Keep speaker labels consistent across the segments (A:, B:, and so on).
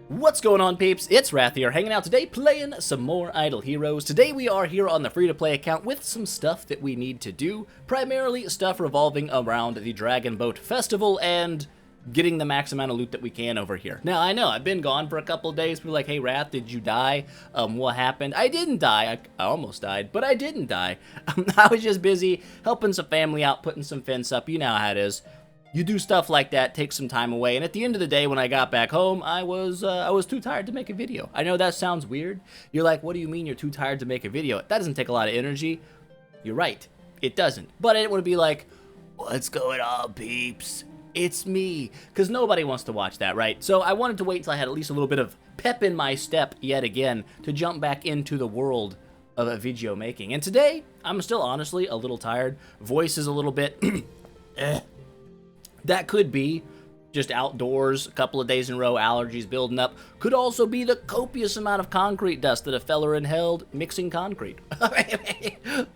A: What's going on, peeps? It's Wrath here, hanging out today playing some more Idle Heroes. Today we are here on the free-to-play account with some stuff that we need to do, primarily stuff revolving around the Dragon Boat Festival and getting the max amount of loot that we can over here. Now, I know, I've been gone for a couple of days. People are like, hey, Wrath, did you die? What happened? I didn't die. I almost died, but I didn't die. I was just busy helping some family out, putting some fence up. You know how it is. You do stuff like that, take some time away, and at the end of the day, when I got back home, I was too tired to make a video. I know that sounds weird. You're like, what do you mean you're too tired to make a video? That doesn't take a lot of energy. You're right, it doesn't. But I didn't want to be like, what's going on, peeps? It's me. Because nobody wants to watch that, right? So I wanted to wait until I had at least a little bit of pep in my step yet again to jump back into the world of video making. And today, I'm still honestly a little tired. Voice is a little bit That could be just outdoors, a couple of days in a row, allergies building up. Could also be the copious amount of concrete dust that a fella inhaled mixing concrete.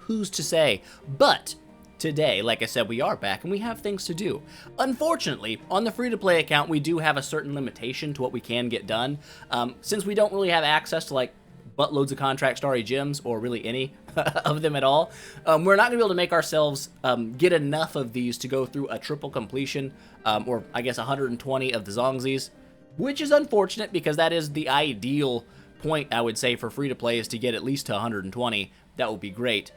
A: Who's to say? But today, like I said, we are back and we have things to do. Unfortunately, on the free-to-play account, we do have a certain limitation to what we can get done. Since we don't really have access to like buttloads of contract starry gems, or really any of them at all, we're not going to be able to make ourselves get enough of these to go through a triple completion, or I guess 120 of the Zongzies, which is unfortunate because that is the ideal point, I would say, for free-to-play is to get at least to 120. That would be great.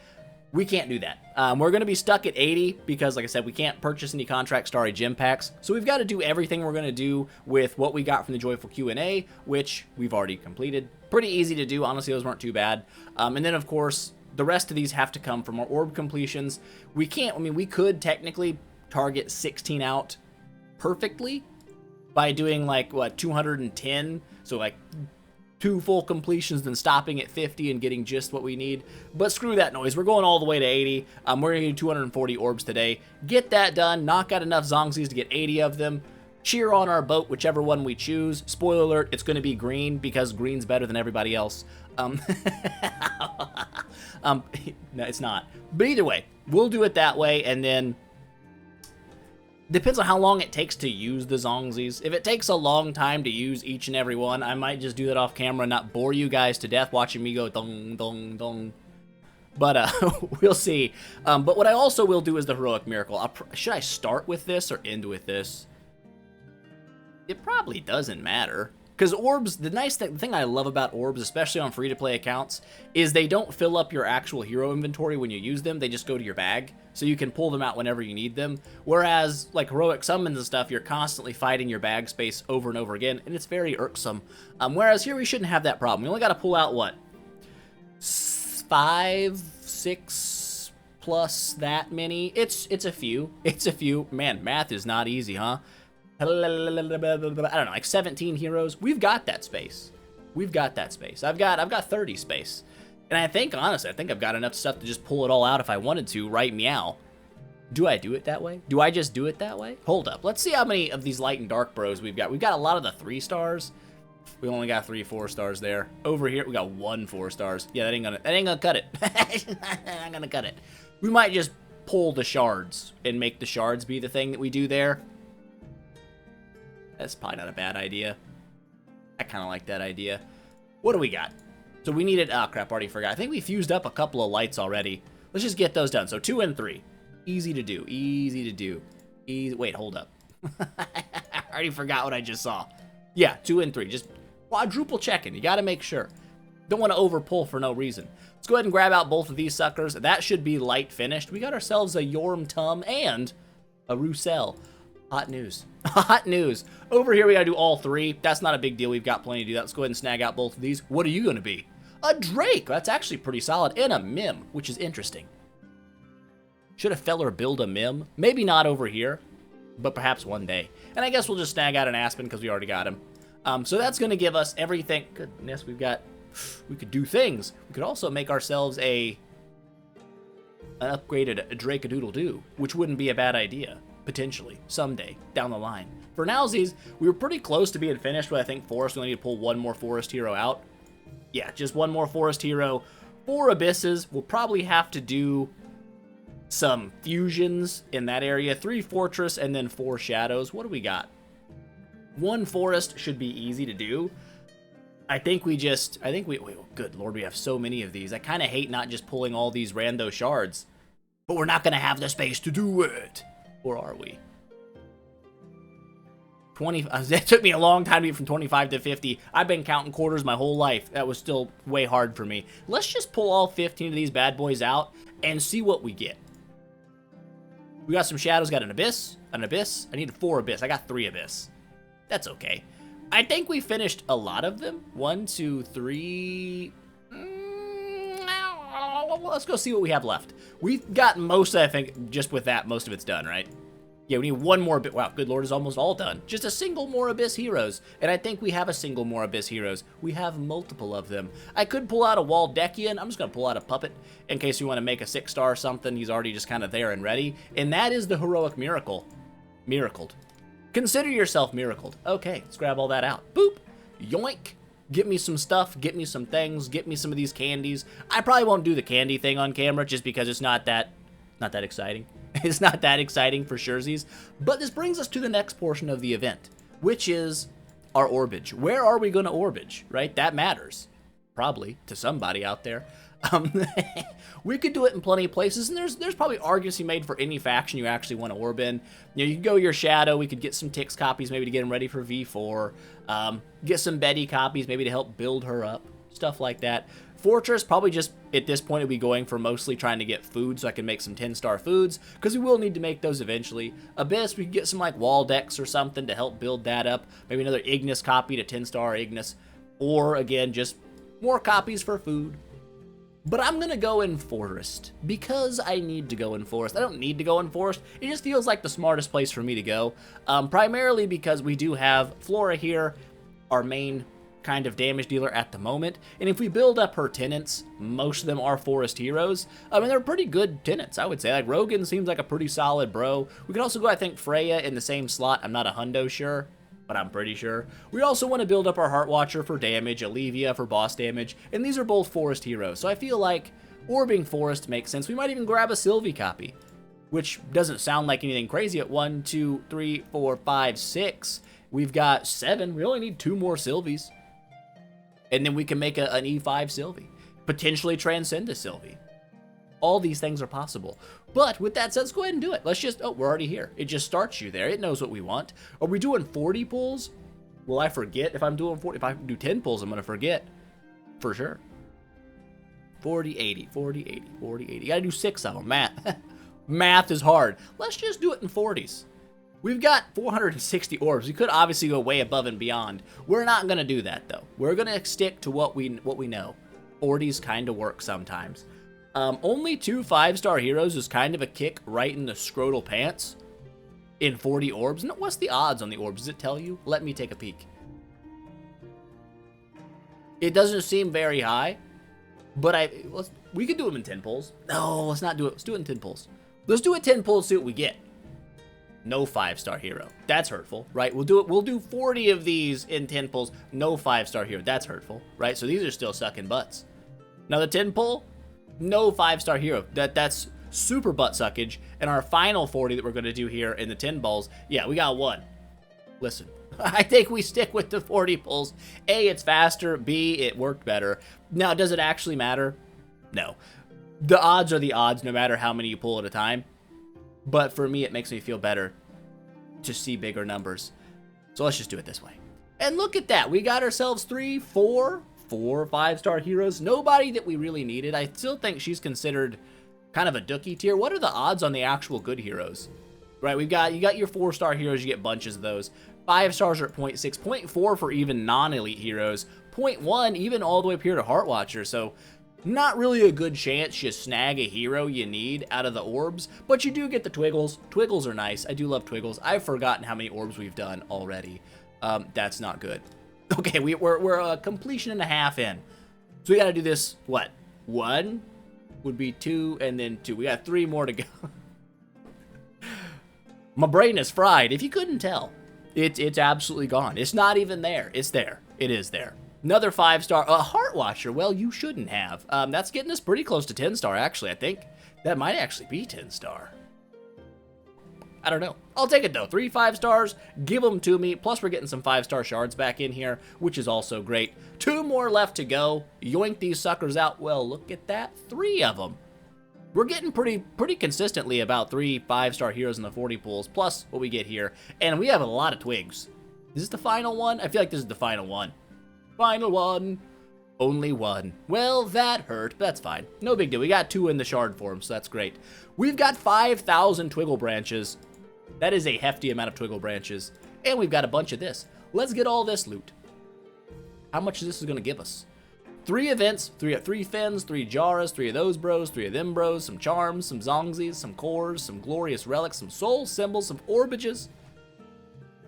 A: We can't do that. We're going to be stuck at 80 because, like I said, we can't purchase any contract starry gem packs. So we've got to do everything we're going to do with what we got from the Joyful Q&A, which we've already completed. Pretty easy to do. Honestly, those weren't too bad. And then, of course, the rest of these have to come from our orb completions. We can't, I mean, we could technically target 16 out perfectly by doing, like, what, 210? So, like, 2 full completions, then stopping at 50 and getting just what we need. But screw that noise. We're going all the way to 80. We're going to do 240 orbs today. Get that done. Knock out enough Zongzies to get 80 of them. Cheer on our boat, whichever one we choose. Spoiler alert, it's going to be green because green's better than everybody else. No, it's not. But either way, we'll do it that way, and then depends on how long it takes to use the Zongzies. If it takes a long time to use each and every one, I might just do that off camera and not bore you guys to death watching me go dong, dong, dong. But we'll see. But what I also will do is the Heroic Miracle. Should I start with this or end with this? It probably doesn't matter. Because orbs, the thing I love about orbs, especially on free-to-play accounts, is they don't fill up your actual hero inventory when you use them. They just go to your bag, so you can pull them out whenever you need them. Whereas, like heroic summons and stuff, you're constantly fighting your bag space over and over again, and it's very irksome. Whereas here we shouldn't have that problem. We only got to pull out, what, 5, 6 plus that many? It's a few. It's a few. Man, math is not easy, huh? I don't know, like 17 heroes. We've got that space. We've got that space. I've got 30 space. And I think, honestly, I've got enough stuff to just pull it all out if I wanted to, right meow. Do I do it that way? Do I just do it that way? Hold up. Let's see how many of these light and dark bros we've got. We've got a lot of the 3 stars. We only got 3 4 stars there. Over here, we got 1 4 stars. Yeah, that ain't gonna cut it. Not gonna cut it. We might just pull the shards and make the shards be the thing that we do there. That's probably not a bad idea. I kind of like that idea. What do we got? So we needed, oh crap, already forgot. I think we fused up a couple of lights already. Let's just get those done. So 2 and 3. Easy to do, easy to do. Easy, wait, hold up. I already forgot what I just saw. Yeah, 2 and 3, just quadruple checking. You gotta make sure. Don't want to over pull for no reason. Let's go ahead and grab out both of these suckers. That should be light finished. We got ourselves a Yorm Tum and a Roussel. Hot news. Hot news. Over here, we gotta do all 3. That's not a big deal. We've got plenty to do that. Let's go ahead and snag out both of these. What are you gonna be? A Drake. That's actually pretty solid. And a Mim, which is interesting. Should a feller build a Mim? Maybe not over here, but perhaps one day. And I guess we'll just snag out an Aspen because we already got him. So that's gonna give us everything. Goodness, we could do things. We could also make ourselves an upgraded Drake-a-doodle-doo, which wouldn't be a bad idea. Potentially, someday, down the line. For nowsies, we were pretty close to being finished with, I think, Forest. We only need to pull 1 more Forest hero out. Yeah, just 1 more Forest hero. 4 Abysses. We'll probably have to do some fusions in that area. 3 Fortress, and then 4 Shadows. What do we got? 1 forest should be easy to do. Good lord, we have so many of these. I kind of hate not just pulling all these rando shards. But we're not going to have the space to do it. Or are we? 20. It took me a long time to get from 25 to 50. I've been counting quarters my whole life. That was still way hard for me. Let's just pull all 15 of these bad boys out and see what we get. We got some shadows, got an abyss. I needed 4 abyss. I got 3 abyss. That's okay. I think we finished a lot of them. 1, 2, 3. Let's go see what we have left. We've got most, I think, just with that, most of it's done, right? Yeah, we need 1 more abyss. Wow, good lord, is almost all done. Just a single more abyss heroes. And I think we have a single more abyss heroes. We have multiple of them. I could pull out a Waldekian. I'm just going to pull out a puppet in case we want to make a 6-star or something. He's already just kind of there and ready. And that is the heroic miracle. Miracled. Consider yourself miracled. Okay, let's grab all that out. Boop. Yoink. Get me some stuff, get me some things, get me some of these candies. I probably won't do the candy thing on camera just because it's not that exciting. It's not that exciting for surezies. But this brings us to the next portion of the event, which is our orbage. Where are we going to orbage, right? That matters. Probably to somebody out there. We could do it in plenty of places, and there's probably arguments you made for any faction you actually want to orb in. You know, you could go your Shadow, we could get some Tix copies maybe to get them ready for V4, get some Betty copies maybe to help build her up, stuff like that. Fortress, probably just, at this point, will be going for mostly trying to get food so I can make some 10-star foods, because we will need to make those eventually. Abyss, we could get some, like, Waldex or something to help build that up. Maybe another Ignis copy to 10-star Ignis. Or, again, just more copies for food. But I'm going to go in Forest, because I need to go in Forest. I don't need to go in Forest. It just feels like the smartest place for me to go. Primarily because we do have Flora here, our main kind of damage dealer at the moment. And if we build up her tenants, most of them are Forest heroes. I mean, they're pretty good tenants, I would say. Like, Rogan seems like a pretty solid bro. We could also go, I think, Freya in the same slot. I'm not a hundo sure, but I'm pretty sure. We also want to build up our Heart Watcher for damage, Olivia for boss damage, and these are both Forest heroes. So I feel like orbing Forest makes sense. We might even grab a Sylvie copy, which doesn't sound like anything crazy at 1, 2, 3, 4, 5, 6. We've got 7. We only need 2 more Sylvies. And then we can make an E5 Sylvie. Potentially transcend a Sylvie. All these things are possible. But with that said, let's go ahead and do it. Let's just, oh, we're already here. It just starts you there. It knows what we want. Are we doing 40 pulls? Will I forget if I'm doing 40? If I do 10 pulls, I'm going to forget. For sure. 40, 80, 40, 80, 40, 80. You got to do 6 of them. Math. Math is hard. Let's just do it in 40s. We've got 460 orbs. We could obviously go way above and beyond. We're not going to do that, though. We're going to stick to what we know. 40s kind of work sometimes. Only 2 5-star heroes is kind of a kick right in the scrotal pants in 40 orbs. No, what's the odds on the orbs? Does it tell you? Let me take a peek. It doesn't seem very high, but we could do them in 10 pulls. No, let's not do it. Let's do it in 10 pulls. Let's do it 10 pulls, see what we get. No 5-star hero. That's hurtful, right? We'll do 40 of these in 10 pulls. No 5-star hero. That's hurtful, right? So these are still sucking butts. Another 10 pull. No 5-star hero. That's super butt suckage. And our final 40 that we're going to do here in the 10 balls, yeah, we got 1. Listen, I think we stick with the 40 pulls. A, it's faster. B, it worked better. Now, does it actually matter? No. The odds are the odds, no matter how many you pull at a time. But for me, it makes me feel better to see bigger numbers. So let's just do it this way. And look at that. We got ourselves 4 5-star heroes. Nobody that we really needed. I still think she's considered kind of a dookie tier. What are the odds on the actual good heroes? Right, you got your 4-star heroes. You get bunches of those. 5 stars are at 0.6. 0.4 for even non-elite heroes. 0.1 even all the way up here to Heart Watcher. So not really a good chance you snag a hero you need out of the orbs, but you do get the Twiggles. Twiggles are nice. I do love Twiggles. I've forgotten how many orbs we've done already. That's not good. Okay, we're a completion and a half in. So we got to do this, what? 1 would be 2, and then 2. We got 3 more to go. My brain is fried. If you couldn't tell, it's absolutely gone. It's not even there. It's there. It is there. Another 5-star, Heart Watcher. Well, you shouldn't have. That's getting us pretty close to 10-star, actually, I think. That might actually be 10-star. I don't know. I'll take it though. 3 5-stars, give them to me. Plus we're getting some 5-star shards back in here, which is also great. 2 more left to go. Yoink these suckers out. Well, look at that. 3 of them. We're getting pretty consistently about 3 5-star heroes in the 40 pools, plus what we get here. And we have a lot of twigs. Is this the final one? I feel like this is the final one. Final one. Only one. Well, that hurt, but that's fine. No big deal. We got 2 in the shard form, so that's great. We've got 5,000 twiggle branches. That is a hefty amount of twiggle branches. And we've got a bunch of this. Let's get all this loot. How much is this going to give us? 3 events, 3 fins, 3 Jaras, 3 of those bros, 3 of them bros, some charms, some zongzies, some cores, some glorious relics, some soul symbols, some orbages.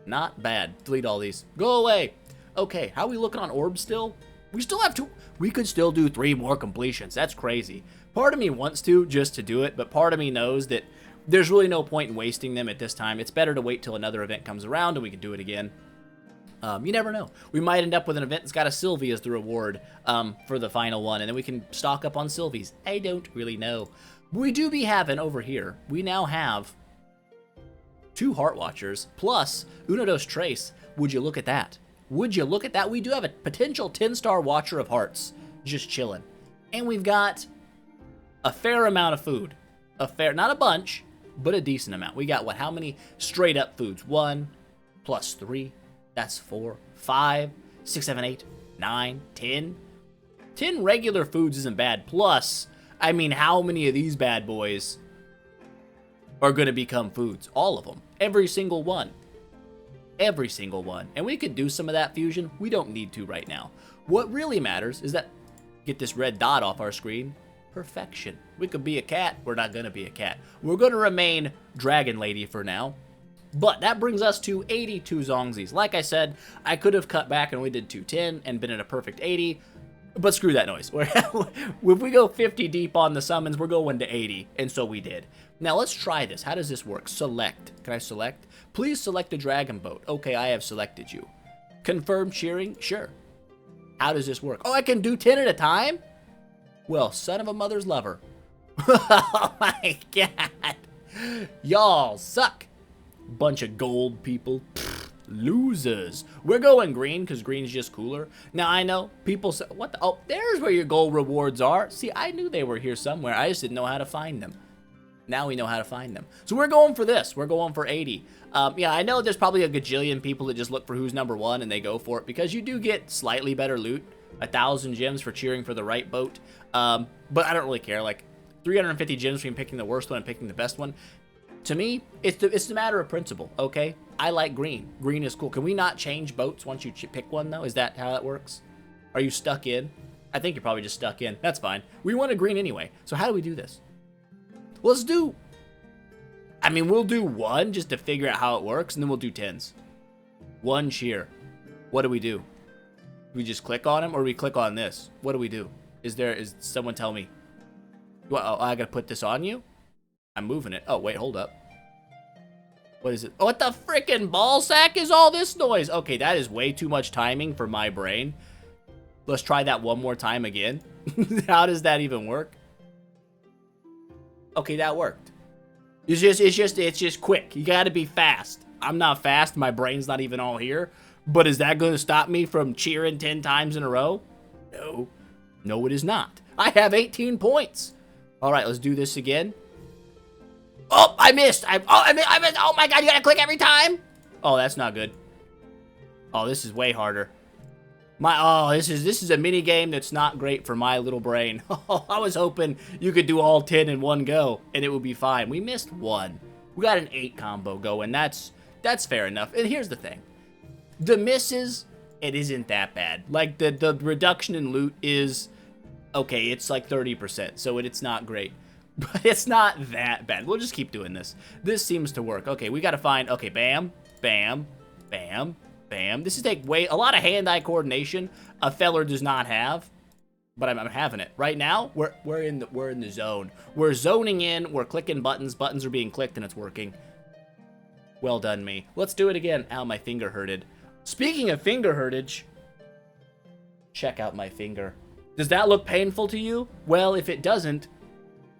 A: Not bad. Delete all these. Go away. Okay, how are we looking on orbs still? We still have 2. We could still do 3 more completions. That's crazy. Part of me wants to just to do it, but part of me knows that there's really no point in wasting them at this time. It's better to wait till another event comes around and we can do it again. You never know. We might end up with an event that's got a Sylvie as the reward for the final one, and then we can stock up on Sylvies. I don't really know. But we do be having over here, we now have 2 Heart Watchers plus Uno Dos Tres. Would you look at that? Would you look at that? We do have a potential 10-star Watcher of Hearts just chilling. And we've got a fair amount of food. Not a bunch, but a decent amount. We got what? How many straight up foods? 1 plus 3. That's 4, 5, 6, 7, 8, 9, 10. 10 regular foods isn't bad. Plus, I mean, how many of these bad boys are going to become foods? All of them. Every single one. Every single one. And we could do some of that fusion. We don't need to right now. What really matters is that, get this red dot off our screen, perfection. We could be a cat. We're not going to be a cat. We're going to remain Dragon Lady for now. But that brings us to 82 Zongzies. Like I said, I could have cut back and we did 210 and been at a perfect 80. But screw that noise. If we go 50 deep on the summons, we're going to 80. And so we did. Now let's try this. How does this work? Select. Can I select? Please select the dragon boat. Okay, I have selected you. Confirm cheering? Sure. How does this work? Oh, I can do 10 at a time? Well, son of a mother's lover. Oh my god. Y'all suck. Bunch of gold people. Pfft, losers. We're going green because green's just cooler. Now I know people say, what the? Oh, there's where your gold rewards are. See, I knew they were here somewhere. I just didn't know how to find them. Now we know how to find them. So we're going for this. We're going for 80. Yeah, I know there's probably a gajillion people that just look for who's number 1 and they go for it because you do get slightly better loot. 1,000 gems for cheering for the right boat. But I don't really care. Like 350 gems between picking the worst one and picking the best one. To me, it's a matter of principle, okay? I like green. Green is cool. Can we not change boats once you pick one, though? Is that how that works? Are you stuck in? I think you're probably just stuck in. That's fine. We want a green anyway. So how do we do this? Let's do... I mean, we'll do 1 just to figure out how it works, and then we'll do 10s. 1 cheer. What do we do? Do we just click on them, or do we click on this? What do we do? Is someone tell me? Oh, I gotta put this on you? I'm moving it. Oh, wait, hold up. What is it? Oh, what the frickin' ball sack is all this noise? Okay, that is way too much timing for my brain. Let's try that one more time again. How does that even work? Okay, that worked. It's just quick. You gotta be fast. I'm not fast. My brain's not even all here. But is that gonna stop me from cheering 10 times in a row? No. No, it is not. I have 18 points. All right, let's do this again. Oh, I missed. I missed. Oh my god, you gotta click every time? Oh, that's not good. Oh, this is way harder. This is a mini game that's not great for my little brain. Oh, I was hoping you could do all 10 in one go and it would be fine. We missed 1. We got an 8 combo going. That's fair enough. And here's the thing. The misses, it isn't that bad. Like the reduction in loot is okay, it's like 30%, so it's not great. But it's not that bad. We'll just keep doing this. This seems to work. Okay, we gotta find, okay, bam, bam, bam, bam. This is take a lot of hand-eye coordination a feller does not have, but I'm having it. Right now, we're in the zone. We're zoning in, we're clicking buttons, buttons are being clicked and it's working. Well done, me. Let's do it again. Ow, my finger hurted. Speaking of finger hurtage, check out my finger. Does that look painful to you? Well, if it doesn't,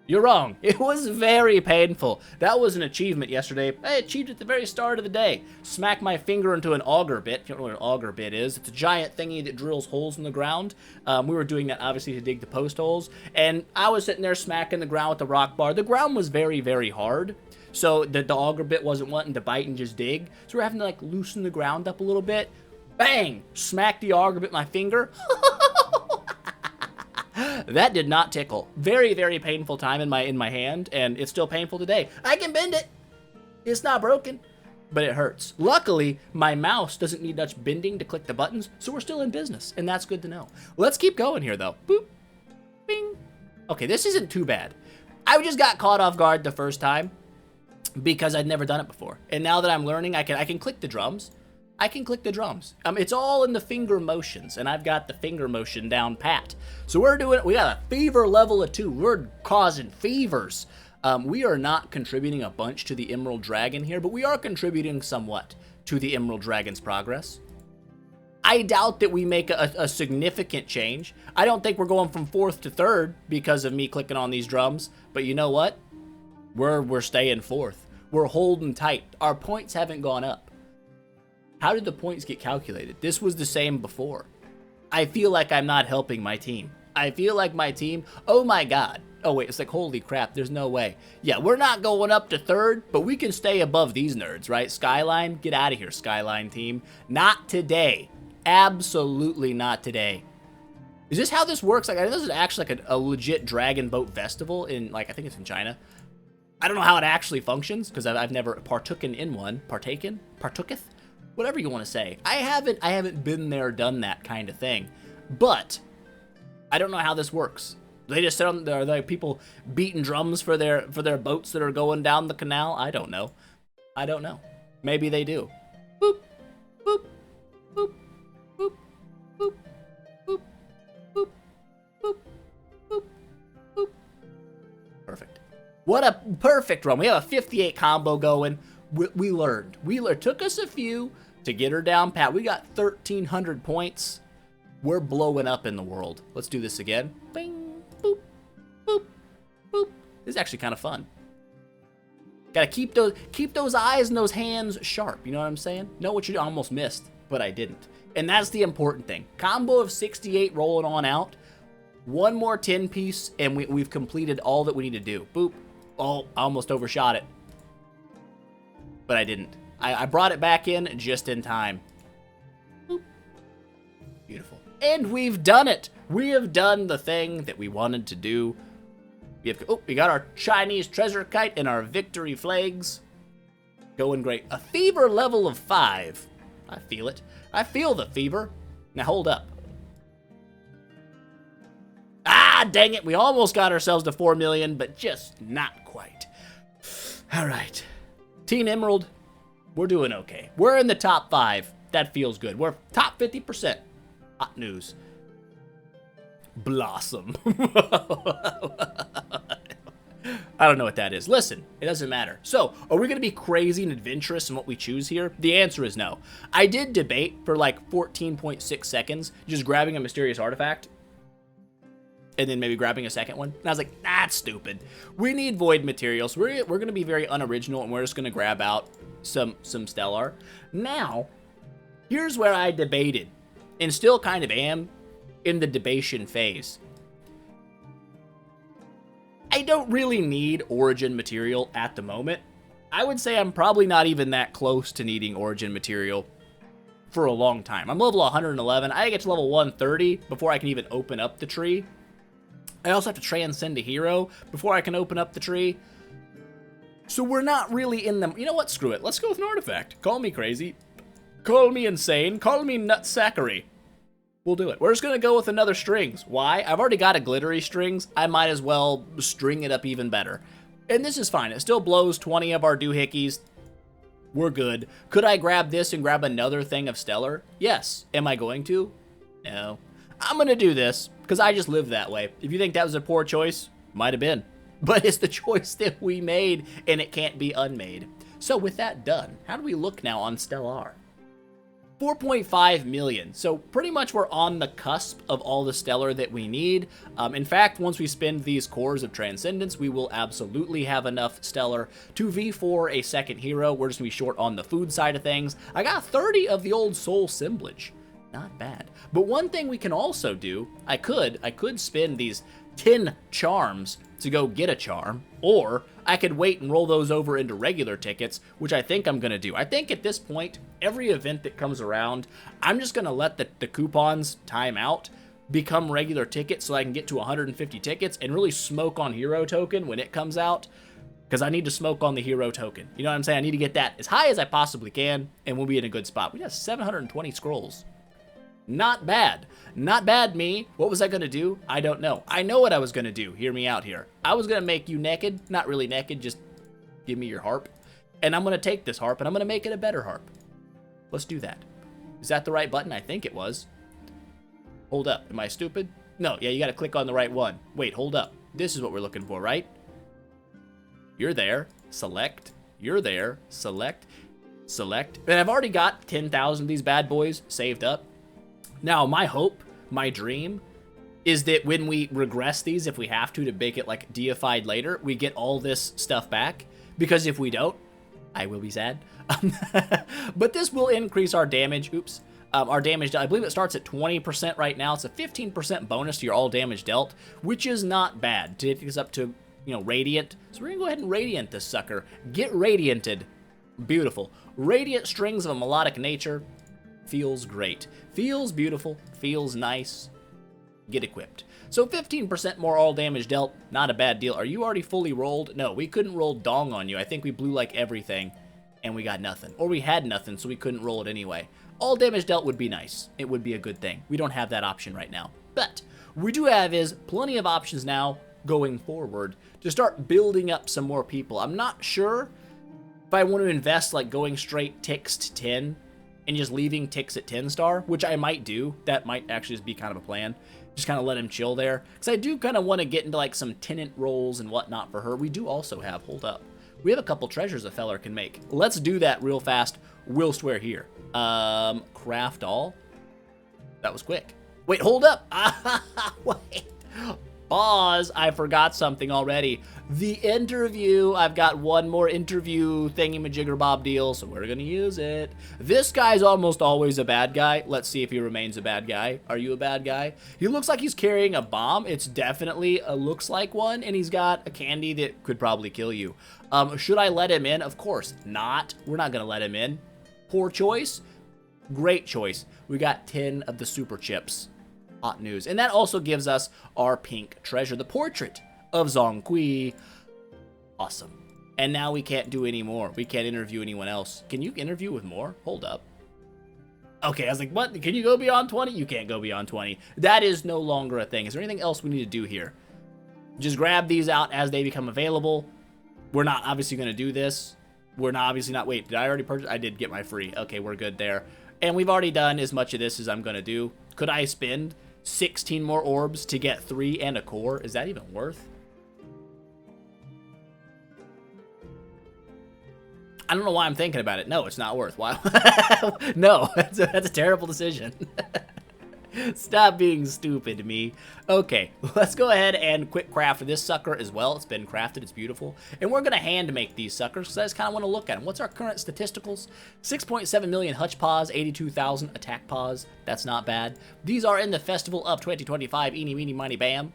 A: You're wrong. It was very painful. That was an achievement yesterday. I achieved at the very start of the day. Smack my finger into an auger bit. If you don't know what an auger bit is, it's a giant thingy that drills holes in the ground. We were doing that obviously to dig the post holes. And I was sitting there smacking the ground with the rock bar. The ground was very, very hard. So the auger bit wasn't wanting to bite and just dig. So we're having to like loosen the ground up a little bit. Bang! Smack the auger bit with my finger. That did not tickle. Very, very painful time in my hand, and it's still painful today. I can bend it. It's not broken, but it hurts. Luckily, my mouse doesn't need much bending to click the buttons, so we're still in business, and that's good to know. Let's keep going here, though. Boop. Bing. Okay, this isn't too bad. I just got caught off guard the first time because I'd never done it before. And now that I'm learning, I can click the drums. I can click the drums. It's all in the finger motions, and I've got the finger motion down pat. So we got a fever level of 2. We're causing fevers. We are not contributing a bunch to the Emerald Dragon here, but we are contributing somewhat to the Emerald Dragon's progress. I doubt that we make a significant change. I don't think we're going from 4th to 3rd because of me clicking on these drums, but you know what? We're staying 4th. We're holding tight. Our points haven't gone up. How did the points get calculated? This was the same before. I feel like I'm not helping my team. I feel like my team, oh my god. Oh wait, it's like, holy crap, there's no way. Yeah, we're not going up to 3rd, but we can stay above these nerds, right? Skyline, get out of here, Skyline team. Not today. Absolutely not today. Is this how this works? Like, I know this is actually like a legit dragon boat festival in, like, I think it's in China. I don't know how it actually functions, because I've never partaken in one. Partooketh? Whatever you want to say. I haven't been there, done that kind of thing. But I don't know how this works. They just sit on there, are there people beating drums for their boats that are going down the canal? I don't know. I don't know. Maybe they do. Boop, boop, boop, boop, boop, boop, boop, boop, boop, boop. Perfect. What a perfect run. We have a 58 combo going. We learned. Took us a few to get her down pat. We got 1,300 points. We're blowing up in the world. Let's do this again. Bing, boop, boop, boop. This is actually kind of fun. Gotta keep those eyes and those hands sharp. You know what I'm saying? Know what you almost missed, but I didn't. And that's the important thing. Combo of 68 rolling on out. One more 10 piece, and we've completed all that we need to do. Boop. Oh, I almost overshot it. But I didn't. I brought it back in just in time. Boop. Beautiful. And we've done it. We have done the thing that we wanted to do. We got our Chinese treasure kite and our victory flags. Going great. A fever level of 5. I feel it. I feel the fever. Now hold up. Ah, dang it. We almost got ourselves to 4 million, but just not quite. All right. Team Emerald, we're doing okay. We're in the top 5. That feels good. We're top 50%. Hot news. Blossom. I don't know what that is. Listen, it doesn't matter. So, are we going to be crazy and adventurous in what we choose here? The answer is no. I did debate for like 14.6 seconds, just grabbing a mysterious artifact, and then maybe grabbing a second one. And I was like, that's stupid. We need void materials. We're going to be very unoriginal, and we're just going to grab out some stellar. Now, here's where I debated, and still kind of am in the debation phase. I don't really need origin material at the moment. I would say I'm probably not even that close to needing origin material for a long time. I'm level 111. I get to level 130 before I can even open up the tree. I also have to transcend a hero before I can open up the tree. So we're not really in them. You know what? Screw it. Let's go with an artifact. Call me crazy. Call me insane. Call me nutsackery. We'll do it. We're just going to go with another strings. Why? I've already got a glittery strings. I might as well string it up even better. And this is fine. It still blows 20 of our doohickeys. We're good. Could I grab this and grab another thing of stellar? Yes. Am I going to? No. I'm going to do this because I just live that way. If you think that was a poor choice, might have been. But it's the choice that we made, and it can't be unmade. So with that done, how do we look now on Stellar? 4.5 million. So pretty much we're on the cusp of all the stellar that we need. In fact, once we spend these cores of Transcendence, we will absolutely have enough stellar to V4 a second hero. We're just gonna be short on the food side of things. I got 30 of the old soul assemblage. Not bad. But one thing we can also do, I could spend these 10 charms to go get a charm, or I could wait and roll those over into regular tickets, which I think I'm going to do. I think at this point, every event that comes around, I'm just going to let the coupons time out, become regular tickets so I can get to 150 tickets and really smoke on hero token when it comes out, because I need to smoke on the hero token. You know what I'm saying? I need to get that as high as I possibly can, and we'll be in a good spot. We got 720 scrolls. Not bad. Not bad, me. What was I going to do? I don't know. I know what I was going to do. Hear me out here. I was going to make you naked. Not really naked. Just give me your harp. And I'm going to take this harp and I'm going to make it a better harp. Let's do that. Is that the right button? I think it was. Hold up. Am I stupid? No. Yeah, you got to click on the right one. Wait, hold up. This is what we're looking for, right? You're there. Select. You're there. Select. Select. And I've already got 10,000 of these bad boys saved up. Now, my hope, my dream, is that when we regress these, if we have to make it like deified later, we get all this stuff back. Because if we don't, I will be sad. But this will increase our damage. Oops. Our damage, I believe it starts at 20% right now. It's a 15% bonus to your all damage dealt, which is not bad. To take this up to, radiant. So we're going to go ahead and radiant this sucker. Get radianted. Beautiful. Radiant strings of a melodic nature. Feels great. Feels beautiful. Feels nice. Get equipped. So 15% more all damage dealt. Not a bad deal. Are you already fully rolled? No, we couldn't roll dong on you. I think we blew like everything and we got nothing. Or we had nothing, so we couldn't roll it anyway. All damage dealt would be nice. It would be a good thing. We don't have that option right now. But what we do have is plenty of options now going forward to start building up some more people. I'm not sure if I want to invest like going straight ticks to 10 and just leaving ticks at 10 star, which I might do. That might actually just be kind of a plan. Just kind of let him chill there. Because I do kind of want to get into like some tenant roles and whatnot for her. We do also have, hold up, we have a couple treasures a feller can make. Let's do that real fast whilst we're here. Craft all. That was quick. Wait, hold up. Wait. Pause. I forgot something already. The interview. I've got one more interview thingy-majigger-bob deal, so we're going to use it. This guy's almost always a bad guy. Let's see if he remains a bad guy. Are you a bad guy? He looks like he's carrying a bomb. It's definitely looks like one, and he's got a candy that could probably kill you. Should I let him in? Of course not. We're not going to let him in. Poor choice. Great choice. We got 10 of the super chips. Hot news. And that also gives us our pink treasure, the portrait of Zhongqi. Awesome. And now we can't do any more. We can't interview anyone else. Can you interview with more? Hold up. Okay, I was like, what? Can you go beyond 20? You can't go beyond 20. That is no longer a thing. Is there anything else we need to do here? Just grab these out as they become available. We're not obviously going to do this. We're not obviously not. Wait, did I already purchase? I did get my free. Okay, we're good there. And we've already done as much of this as I'm going to do. Could I spend 16 more orbs to get 3 and a core? Is that even worth? I don't know why I'm thinking about it. No, it's not worth. Why? No, that's a terrible decision. Stop being stupid, me. Okay, let's go ahead and quick craft this sucker as well. It's been crafted. It's beautiful. And we're going to hand make these suckers because I just kind of want to look at them. What's our current statisticals? 6.7 million hutch paws, 82,000 attack paws. That's not bad. These are in the Festival of 2025. Eeny, meeny, miny, bam.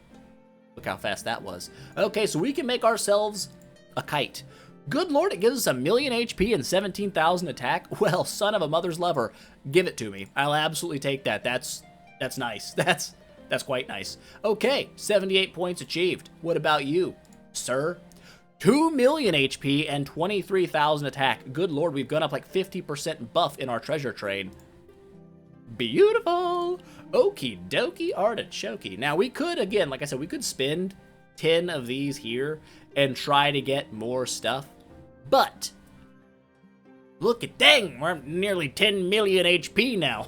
A: Look how fast that was. Okay, so we can make ourselves a kite. Good lord, it gives us 1,000,000 HP and 17,000 attack. Well, son of a mother's lover, give it to me. I'll absolutely take that. That's nice. That's quite nice. Okay, 78 points achieved. What about you, sir? 2 million HP and 23,000 attack. Good lord, we've gone up like 50% buff in our treasure trade. Beautiful. Okie dokie artichoke. Now we could, again, like I said, we could spend 10 of these here and try to get more stuff. But look at, dang, we're nearly 10 million HP now.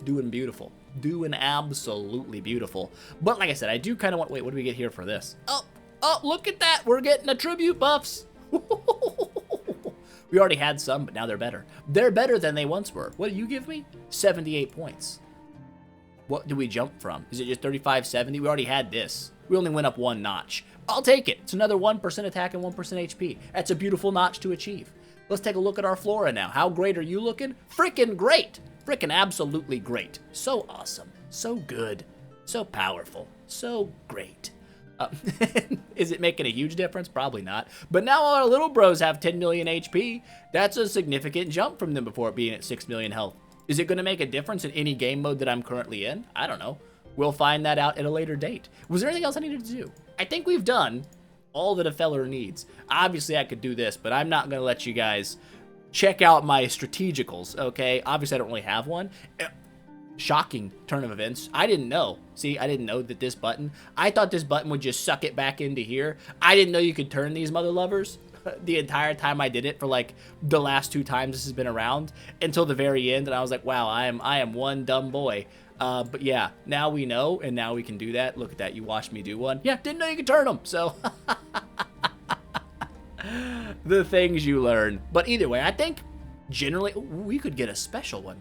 A: Doing beautiful. Doing absolutely beautiful. But like I said, I do kind of want, wait, what do we get here for this? Oh, look at that. We're getting the tribute buffs. We already had some, but now they're better. They're better than they once were. What do you give me? 78 points. What do we jump from? Is it just 35, 70? We already had this. We only went up one notch. I'll take it. It's another 1% attack and 1% HP. That's a beautiful notch to achieve. Let's take a look at our flora now. How great are you looking? Freaking great. Freaking absolutely great. So awesome. So good. So powerful. So great. Is it making a huge difference? Probably not. But now our little bros have 10 million HP. That's a significant jump from them before being at 6 million health. Is it going to make a difference in any game mode that I'm currently in? I don't know. We'll find that out at a later date. Was there anything else I needed to do? I think we've done all that a feller needs. Obviously, I could do this, but I'm not going to let you guys check out my strategicals, okay? Obviously, I don't really have one. Shocking turn of events. I didn't know. See, I didn't know that this button, I thought this button would just suck it back into here. I didn't know you could turn these mother lovers the entire time I did it for like the last 2 times this has been around until the very end. And I was like, wow, I am one dumb boy. But yeah, now we know, and now we can do that. Look at that. You watched me do one. Yeah, didn't know you could turn them. So the things you learn. But either way, I think generally we could get a special one.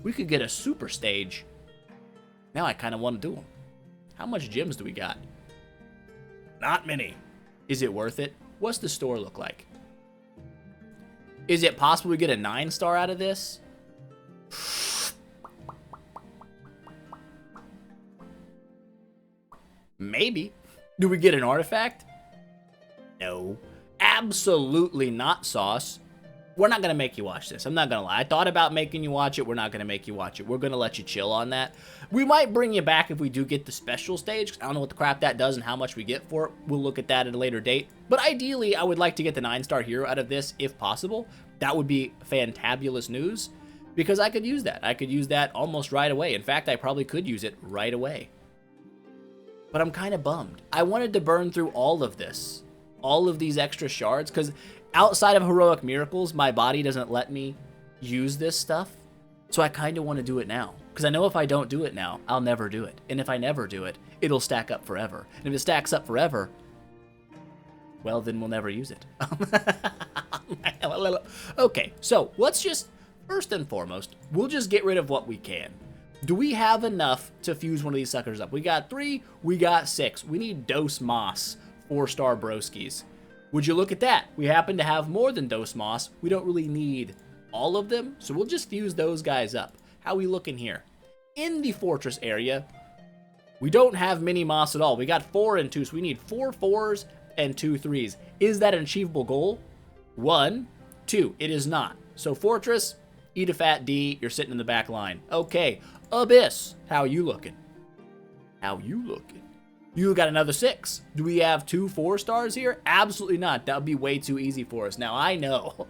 A: We could get a super stage. Now I kind of want to do them. How much gems do we got? Not many. Is it worth it? What's the store look like? Is it possible we get a 9-star out of this? Maybe. Do we get an artifact? No. Absolutely not, Sauce. We're not going to make you watch this. I'm not going to lie. I thought about making you watch it. We're not going to make you watch it. We're going to let you chill on that. We might bring you back if we do get the special stage. I don't know what the crap that does and how much we get for it. We'll look at that at a later date. But ideally, I would like to get the 9-star hero out of this if possible. That would be fantabulous news because I could use that. I could use that almost right away. In fact, I probably could use it right away. But I'm kind of bummed. I wanted to burn through all of this. All of these extra shards because outside of heroic miracles, my body doesn't let me use this stuff. So I kind of want to do it now. Because I know if I don't do it now, I'll never do it. And if I never do it, it'll stack up forever. And if it stacks up forever, well, then we'll never use it. Okay, so let's just, first and foremost, we'll just get rid of what we can. Do we have enough to fuse one of these suckers up? We got 3, we got 6. We need Dose Moss, 4-star broskies. Would you look at that? We happen to have more than Dose Moss. We don't really need all of them, so we'll just fuse those guys up. How we looking here? In the fortress area, we don't have mini Moss at all. We got 4 and 2, so we need 4 4s and 2 3s. Is that an achievable goal? 1, 2. It is not. So fortress, eat a fat D, you're sitting in the back line. Okay, Abyss, how you looking? How you looking? You got another 6. Do we have 2 4-stars here? Absolutely not. That would be way too easy for us. Now, I know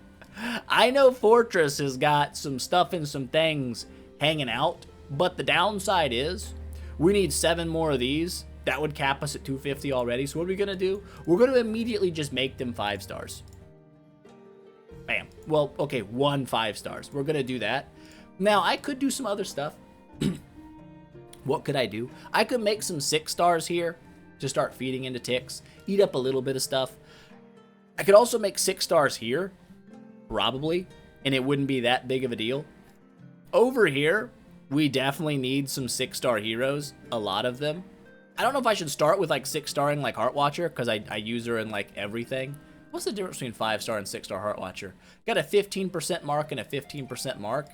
A: Fortress has got some stuff and some things hanging out, but the downside is we need 7 more of these. That would cap us at 250 already. So what are we going to do? We're going to immediately just make them 5 stars. Bam. Well, okay, 1 5 stars. We're going to do that. Now, I could do some other stuff. What could I do? I could make some 6 stars here to start feeding into ticks, eat up a little bit of stuff. I could also make 6 stars here, probably, and it wouldn't be that big of a deal. Over here, we definitely need some 6-star heroes, a lot of them. I don't know if I should start with like 6-starring like Heartwatcher, because I use her in like everything. What's the difference between 5-star and 6-star Heartwatcher? Got a 15% mark and a 15% mark.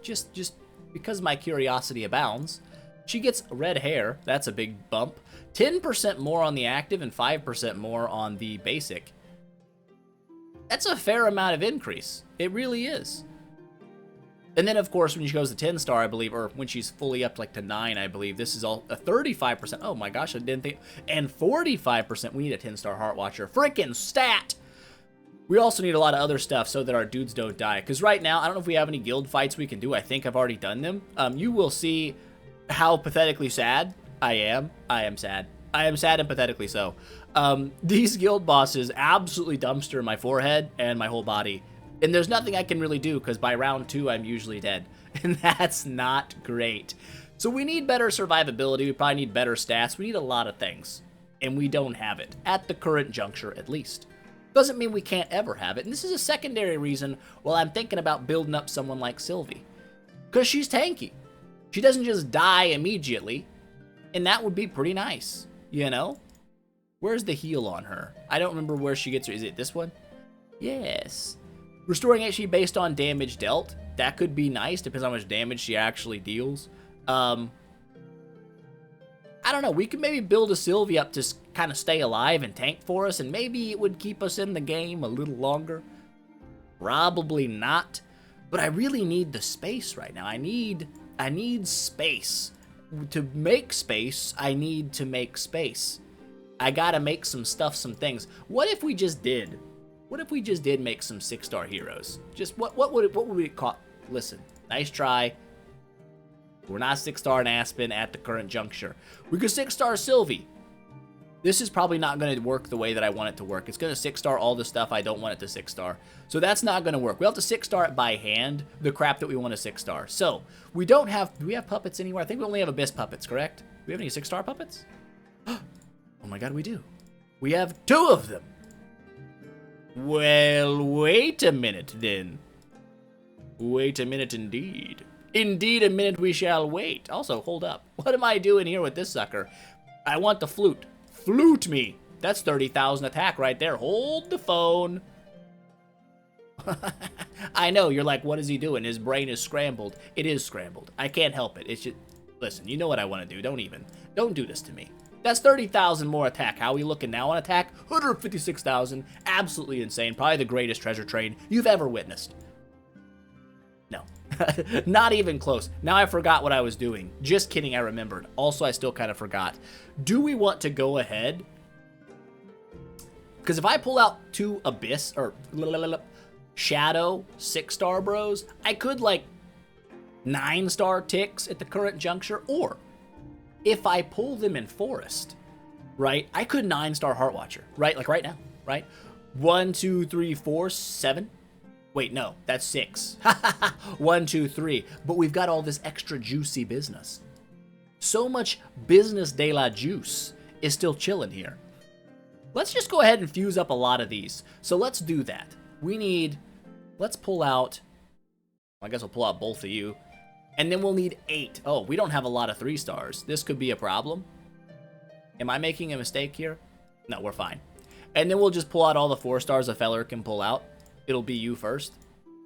A: Just because my curiosity abounds. She gets red hair. That's a big bump. 10% more on the active and 5% more on the basic. That's a fair amount of increase. It really is. And then, of course, when she goes to 10-star, I believe, or when she's fully up like to 9, I believe, this is all a 35%. Oh my gosh, I didn't think. And 45%, we need a 10-star Heartwatcher. Freaking stat! We also need a lot of other stuff so that our dudes don't die. Because right now, I don't know if we have any guild fights we can do. I think I've already done them. You will see how pathetically sad I am. I am sad. I am sad and pathetically so. These guild bosses absolutely dumpster my forehead and my whole body. And there's nothing I can really do because by round 2, I'm usually dead. And that's not great. So we need better survivability. We probably need better stats. We need a lot of things. And we don't have it. At the current juncture, at least. Doesn't mean we can't ever have it. And this is a secondary reason while I'm thinking about building up someone like Sylvie. Because she's tanky. She doesn't just die immediately. And that would be pretty nice, you know? Where's the heal on her? I don't remember where she gets her. Is it this one? Yes. Restoring HP based on damage dealt. That could be nice. Depends on how much damage she actually deals. I don't know. We could maybe build a Sylvie up to kind of stay alive and tank for us. And maybe it would keep us in the game a little longer. Probably not. But I really need the space right now. I need space. To make space, I need to make space. I gotta make some stuff, some things. What if we just did? What if we just did make some 6-star heroes? Just what would we call? Listen, nice try. We're not 6-star in Aspen at the current juncture. We could 6-star Sylvie. This is probably not going to work the way that I want it to work. It's going to 6-star all the stuff I don't want it to 6-star. So that's not going to work. We'll have to 6-star it by hand, the crap that we want to 6-star. So we don't have, do we have puppets anywhere? I think we only have Abyss puppets, correct? Do we have any 6-star puppets? Oh my god, we do. We have 2 of them. Well, wait a minute then. Wait a minute indeed. Indeed, a minute we shall wait. Also, hold up. What am I doing here with this sucker? I want the flute. Flute me. That's 30,000 attack right there. Hold the phone. I know, you're like, what is he doing? His brain is scrambled. It is scrambled. I can't help it. It's just, listen, you know what I want to do. Don't do this to me. That's 30,000 more attack. How are we looking now on attack? 156,000. Absolutely insane. Probably the greatest treasure train you've ever witnessed. No. Not even close. Now I forgot what I was doing. Just kidding, I remembered. Also, I still kind of forgot. Do we want to go ahead? Because if I pull out 2 Abyss, or Shadow 6-star bros, I could like 9-star ticks at the current juncture, or if I pull them in Forest, right, I could 9-star Heartwatcher, right, like right now, right? 1, 2, 3, 4, 7. Wait, no, that's 6. 1, 2, 3. But we've got all this extra juicy business. So much business de la juice is still chilling here. Let's just go ahead and fuse up a lot of these. So let's do that. We need, let's pull out, I guess we'll pull out both of you. And then we'll need 8. Oh, we don't have a lot of 3-stars. This could be a problem. Am I making a mistake here? No, we're fine. And then we'll just pull out all the 4-stars a feller can pull out. It'll be you first.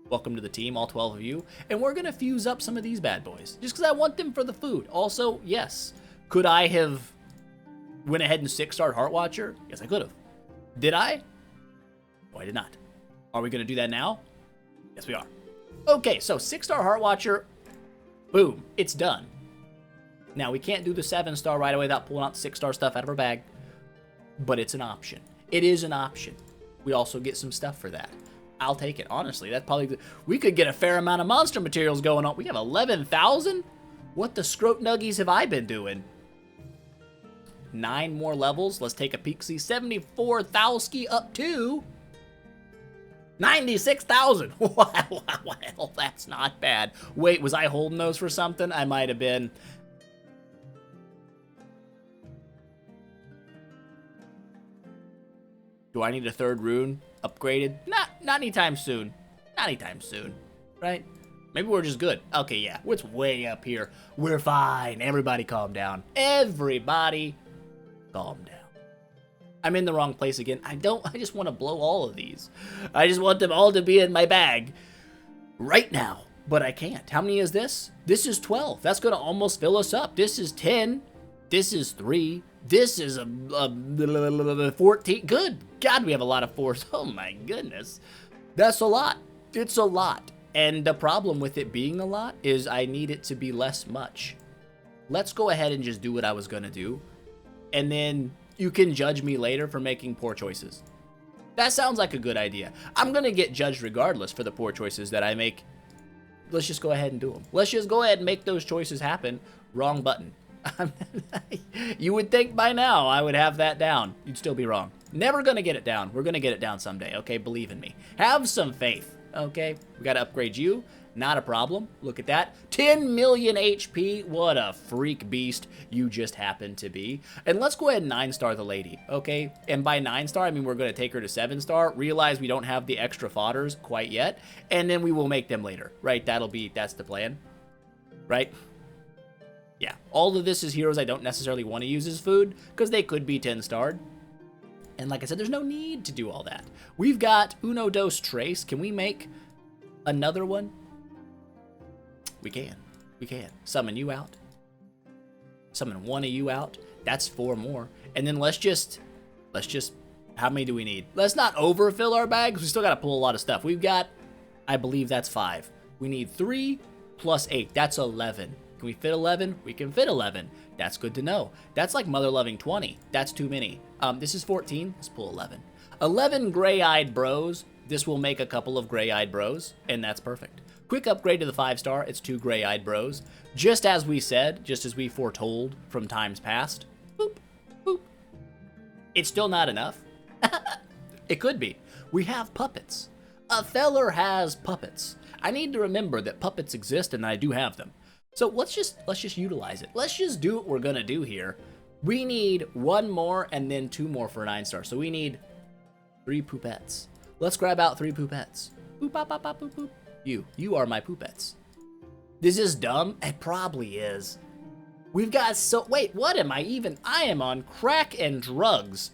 A: Welcome to the team, all 12 of you. And we're going to fuse up some of these bad boys. Just because I want them for the food. Also, yes. Could I have went ahead and 6-starred Heartwatcher? Yes, I could have. Did I? No, I did not. Are we going to do that now? Yes, we are. Okay, so 6-star Heartwatcher. Boom. It's done. Now, we can't do the 7-star right away without pulling out the 6-star stuff out of our bag. But it's an option. It is an option. We also get some stuff for that. I'll take it. Honestly, that's probably good. We could get a fair amount of monster materials going on. We have 11,000? What the scrote nuggies have I been doing? 9 more levels. Let's take a peek. See, 74,000 up to 96,000. Well, that's not bad. Wait, was I holding those for something? I might have been. Do I need a 3rd rune upgraded? Not anytime soon. Not anytime soon, right? Maybe we're just good. Okay, yeah, it's way up here. We're fine. Everybody calm down. Everybody calm down. I'm in the wrong place again. I just want to blow all of these. I just want them all to be in my bag right now, but I can't. How many is this? This is 12. That's going to almost fill us up. This is 10. This is 3. This is a 14. Good God, we have a lot of 4s. Oh my goodness. That's a lot. It's a lot. And the problem with it being a lot is I need it to be less much. Let's go ahead and just do what I was going to do. And then you can judge me later for making poor choices. That sounds like a good idea. I'm going to get judged regardless for the poor choices that I make. Let's just go ahead and do them. Let's just go ahead and make those choices happen. Wrong button. You would think by now I would have that down. You'd still be wrong. Never gonna get it down. We're gonna get it down someday, okay? Believe in me. Have some faith, okay? We gotta upgrade you. Not a problem. Look at that. 10 million HP. What a freak beast you just happen to be. And let's go ahead and 9-star the lady, okay? And by 9-star, I mean we're going to take her to 7-star. Realize we don't have the extra fodders quite yet. And then we will make them later, right? That's the plan, right? Yeah, all of this is heroes I don't necessarily want to use as food because they could be 10-starred. And like I said, there's no need to do all that. We've got Uno Dos Tres. Can we make another one? We can. We can. Summon you out. Summon one of you out. That's 4 more. And then let's just, how many do we need? Let's not overfill our bags. We still got to pull a lot of stuff. We've got, I believe that's 5. We need 3 plus 8. That's 11. Can we fit 11? We can fit 11. That's good to know. That's like mother loving 20. That's too many. This is 14. Let's pull 11. 11 gray-eyed bros. This will make a couple of gray-eyed bros, and that's perfect. Quick upgrade to the 5-star. It's 2 gray-eyed bros. Just as we said, just as we foretold from times past. Boop, boop. It's still not enough. It could be. We have puppets. A feller has puppets. I need to remember that puppets exist, and I do have them. So let's just utilize it. Let's just do what we're gonna do here. We need 1 more and then 2 more for a 9-star. So we need 3 poopettes. Let's grab out 3 poopettes. Boop, bop, bop, bop, boop, boop. You are my poopettes. This is dumb. It probably is. We've got wait, what am I even? I am on crack and drugs.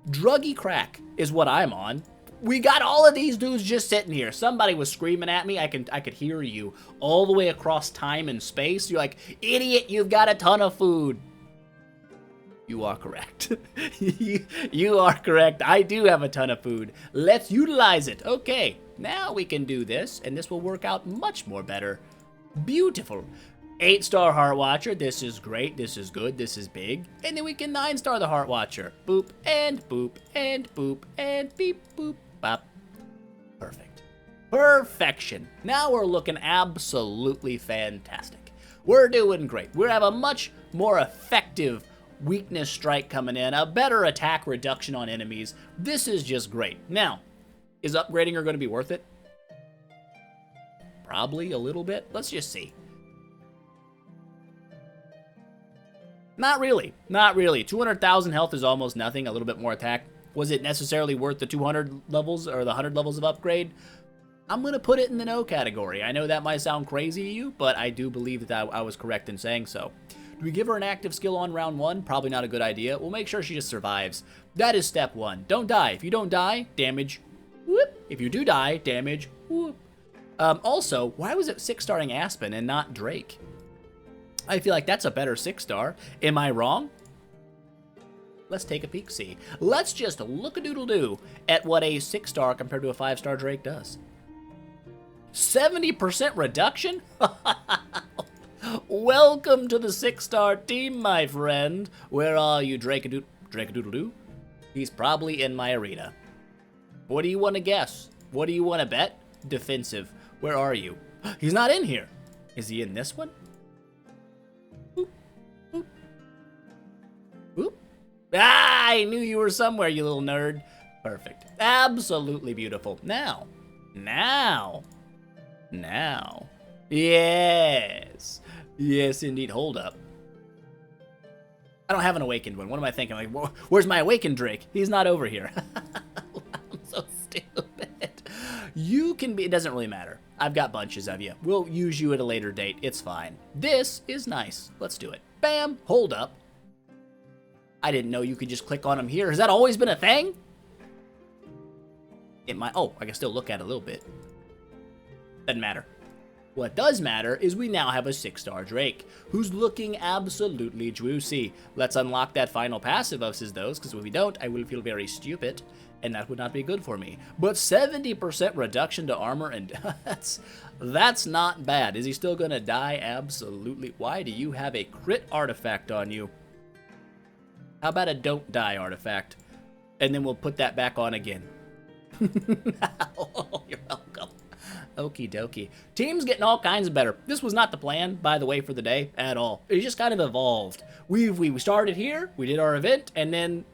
A: Druggy crack is what I'm on. We got all of these dudes just sitting here. Somebody was screaming at me. I could hear you all the way across time and space. You're like, idiot, you've got a ton of food. You are correct. You are correct. I do have a ton of food. Let's utilize it. Okay, now we can do this, and this will work out much more better. Beautiful. 8-star Heart Watcher. This is great. This is good. This is big. And then we can 9-star the Heart Watcher. Boop, and boop, and boop, and beep, boop. Bop. Perfect. Perfection. Now we're looking absolutely fantastic. We're doing great. We have a much more effective weakness strike coming in, a better attack reduction on enemies. This is just great. Now, is upgrading her going to be worth it? Probably a little bit. Let's just see. Not really. Not really. 200,000 health is almost nothing. A little bit more attack. Was it necessarily worth the 200 levels or the 100 levels of upgrade? I'm going to put it in the no category. I know that might sound crazy to you, but I do believe that I was correct in saying so. Do we give her an active skill on round 1? Probably not a good idea. We'll make sure she just survives. That is step 1. Don't die. If you don't die, damage. Whoop. If you do die, damage. Whoop. Also, why was it 6-starring Aspen and not Drake? I feel like that's a better 6-star. Am I wrong? Let's take a peek, see. Let's just look-a-doodle-doo at what a 6-star compared to a 5-star Drake does. 70% reduction? Welcome to the 6-star team, my friend. Where are you, Drake-a-doodle-doo? He's probably in my arena. What do you want to guess? What do you want to bet? Defensive. Where are you? He's not in here. Is he in this one? Boop, boop. Boop. Ah, I knew you were somewhere, you little nerd. Perfect. Absolutely beautiful. Now. Yes. Yes, indeed. Hold up. I don't have an awakened one. What am I thinking? Like, where's my awakened Drake? He's not over here. I'm so stupid. You can be, it doesn't really matter. I've got bunches of you. We'll use you at a later date. It's fine. This is nice. Let's do it. Bam. Hold up. I didn't know you could just click on them here. Has that always been a thing? It might, oh, I can still look at it a little bit. Doesn't matter. What does matter is we now have a 6-star Drake, who's looking absolutely juicy. Let's unlock that final passive of his those, because if we don't, I will feel very stupid, and that would not be good for me. But 70% reduction to armor, and that's not bad. Is he still gonna die? Absolutely. Why do you have a crit artifact on you? How about a don't die artifact? And then we'll put that back on again. Oh, you're welcome. Okie dokie. Team's getting all kinds of better. This was not the plan, by the way, for the day at all. It just kind of evolved. We started here, we did our event, and then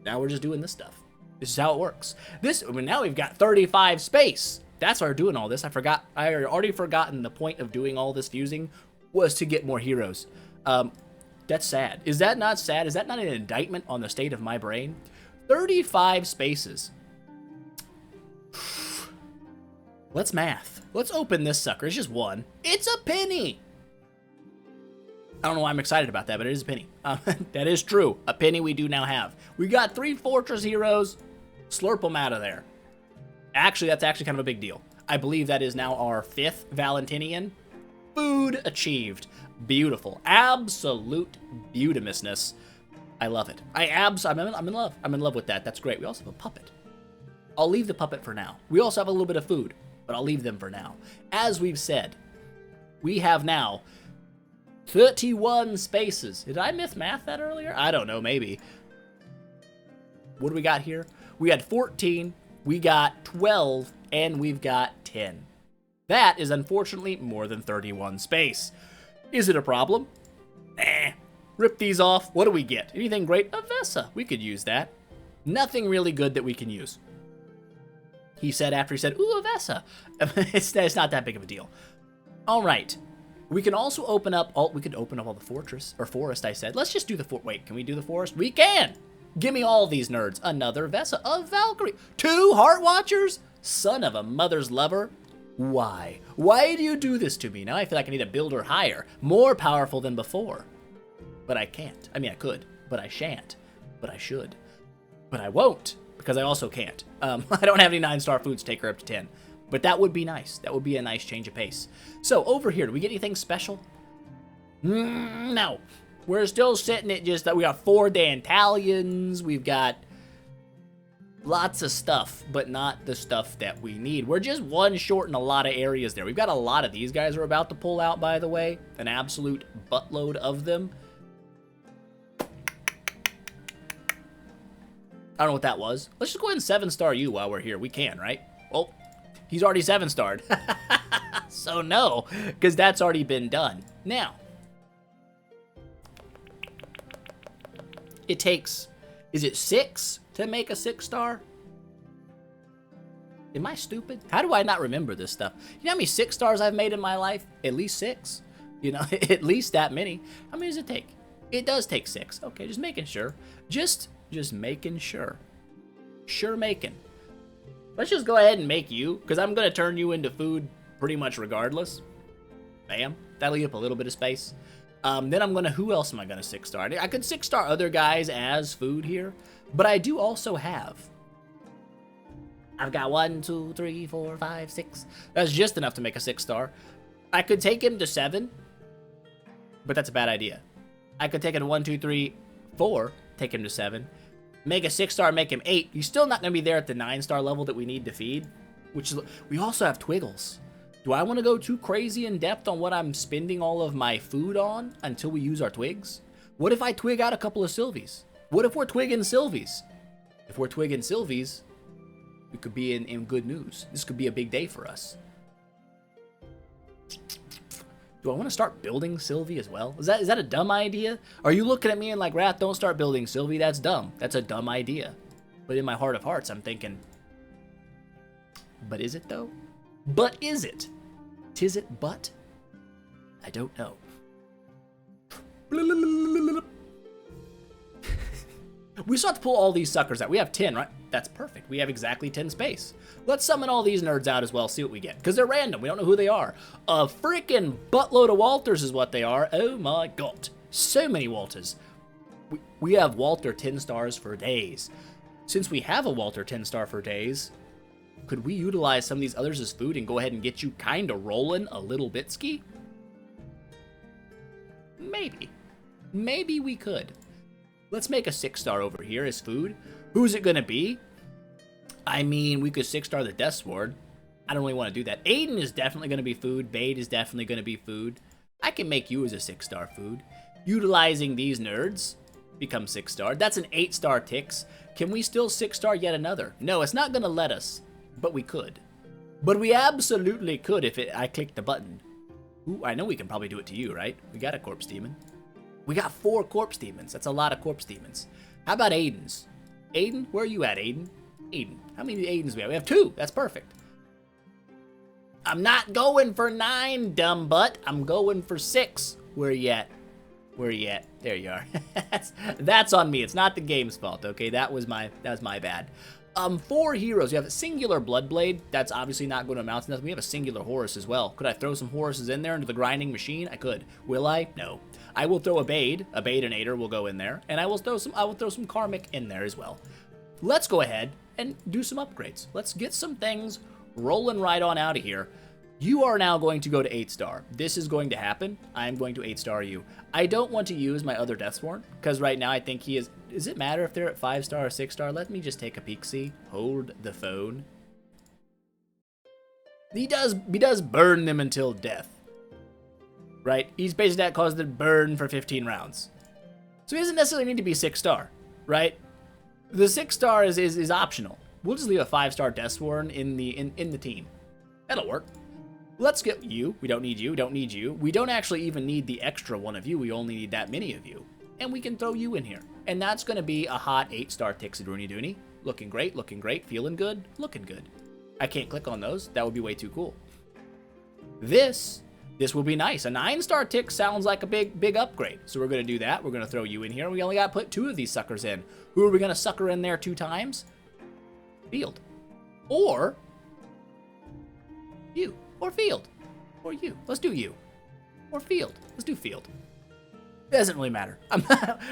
A: now we're just doing this stuff. This is how it works. Now we've got 35 space. That's why we're doing all this. I had already forgotten the point of doing all this fusing was to get more heroes. That's sad. Is that not sad? Is that not an indictment on the state of my brain? 35 spaces. Let's math. Let's open this sucker. It's just one. It's a penny. I don't know why I'm excited about that, but it is a penny. That is true. A penny we do now have. We got 3 fortress heroes. Slurp them out of there. Actually, that's actually kind of a big deal. I believe that is now our 5th Valentinian. Food achieved. Beautiful. Absolute beautimousness. I love it. I'm in love. I'm in love with that. That's great. We also have a puppet. I'll leave the puppet for now. We also have a little bit of food, but I'll leave them for now. As we've said, we have now 31 spaces. Did I math that earlier? I don't know, maybe. What do we got here? We had 14, we got 12, and we've got 10. That is unfortunately more than 31 space. Is it a problem? Nah. Rip these off. What do we get? Anything great? A Vesa. We could use that. Nothing really good that we can use. He said after he said, ooh, a Vesa. It's not that big of a deal. All right. We can also open up all, we could open up all the forest, I said. Let's just do the wait, can we do the forest? We can! Give me all these nerds. Another Vesa, a Valkyrie. 2 Heart Watchers? Son of a mother's lover. Why? Why do you do this to me? Now I feel like I need a builder higher, more powerful than before. But I can't. I mean, I could, but I shan't. But I should. But I won't, because I also can't. I don't have any 9-star foods to take her up to 10. But that would be nice. That would be a nice change of pace. So, over here, do we get anything special? No. We're still sitting at just that. We got 4 Dantalians. We've got lots of stuff, but not the stuff that we need. We're just 1 short in a lot of areas there. We've got a lot of these guys we're about to pull out, by the way. An absolute buttload of them. I don't know what that was. Let's just go ahead and 7-star you while we're here. We can, right? Well, he's already 7-starred. So no, because that's already been done. Now, it takes, is it 6 to make a 6-star? Am I stupid? How do I not remember this stuff? You know how many 6-stars I've made in my life? At least 6. You know, at least that many. How many does it take? It does take 6. Okay, just making sure. Just making sure. Sure making. Let's just go ahead and make you, because I'm going to turn you into food pretty much regardless. Bam. That'll eat up a little bit of space. Then I'm going to, who else am I going to 6-star? I could 6-star other guys as food here, but I do also have, I've got 1, 2, 3, 4, 5, 6. That's just enough to make a 6-star. I could take him to 7, but that's a bad idea. I could take him to 1, 2, 3, 4, take him to 7. Make a 6-star, make him 8. He's still not going to be there at the 9-star level that we need to feed, which is, we also have Twiggles. Do I want to go too crazy in depth on what I'm spending all of my food on until we use our twigs? What if I twig out a couple of Sylvies? What if we're twigging Sylvies? If we're twigging Sylvies, we could be in good news. This could be a big day for us. Do I want to start building Sylvie as well? Is that a dumb idea? Are you looking at me and like, Wrath, don't start building Sylvie? That's dumb. That's a dumb idea. But in my heart of hearts, I'm thinking, but is it though? But is it? Tis it but? I don't know. We still have to pull all these suckers out. We have 10, right? That's perfect. We have exactly 10 space. Let's summon all these nerds out as well, see what we get. Because they're random. We don't know who they are. A freaking buttload of Walters is what they are. Oh my god. So many Walters. We have Walter 10 stars for days. Since we have a Walter 10-star for days, could we utilize some of these others as food and go ahead and get you kind of rolling a little bitski? Maybe. Maybe we could. Let's make a 6-star over here as food. Who's it going to be? I mean, we could 6-star the Death Sword. I don't really want to do that. Aiden is definitely going to be food. Bade is definitely going to be food. I can make you as a 6-star food. Utilizing these nerds, become 6-star. That's an 8-star Tix. Can we still 6-star yet another? No, it's not going to let us, but we could. But we absolutely could if I click the button. Ooh, I know we can probably do it to you, right? We got a Corpse Demon. We got 4 Corpse Demons. That's a lot of Corpse Demons. How about Aiden's? Aiden, where are you at, Aiden? Aiden. How many Aidens do we have? We have 2. That's perfect. I'm not going for 9, dumb butt. I'm going for 6. Where you at? Where you at? There you are. That's on me. It's not the game's fault, okay? That was my bad. 4 heroes. You have a singular Bloodblade. That's obviously not going to amount to nothing. We have a singular Horus as well. Could I throw some Horuses in there into the grinding machine? I could. Will I? No. I will throw a Badeinator will go in there, and I will throw some Karmic in there as well. Let's go ahead and do some upgrades. Let's get some things rolling right on out of here. You are now going to go to 8-star. This is going to happen. I am going to 8-star you. I don't want to use my other Deathsworn, because right now I think he is... Does it matter if they're at 5-star or 6-star? Let me just take a peek-see. Hold the phone. He does burn them until death. Right? He's basically that caused them to burn for 15 rounds. So he doesn't necessarily need to be 6-star, right? The 6-star is optional. We'll just leave a 5-star Deathsworn in the team. That'll work. Let's get you. We don't need you. Don't need you. We don't actually even need the extra one of you. We only need that many of you. And we can throw you in here. And that's going to be a hot 8-star Tixidroony Dooney. Looking great. Looking great. Feeling good. Looking good. I can't click on those. That would be way too cool. This will be nice. A 9-star tick sounds like a big upgrade. So we're going to do that. We're going to throw you in here. We only got to put 2 of these suckers in. Who are we going to sucker in there 2 times? Field. Or you. Or Field. Or you. Let's do you. Or Field. Let's do Field. It doesn't really matter.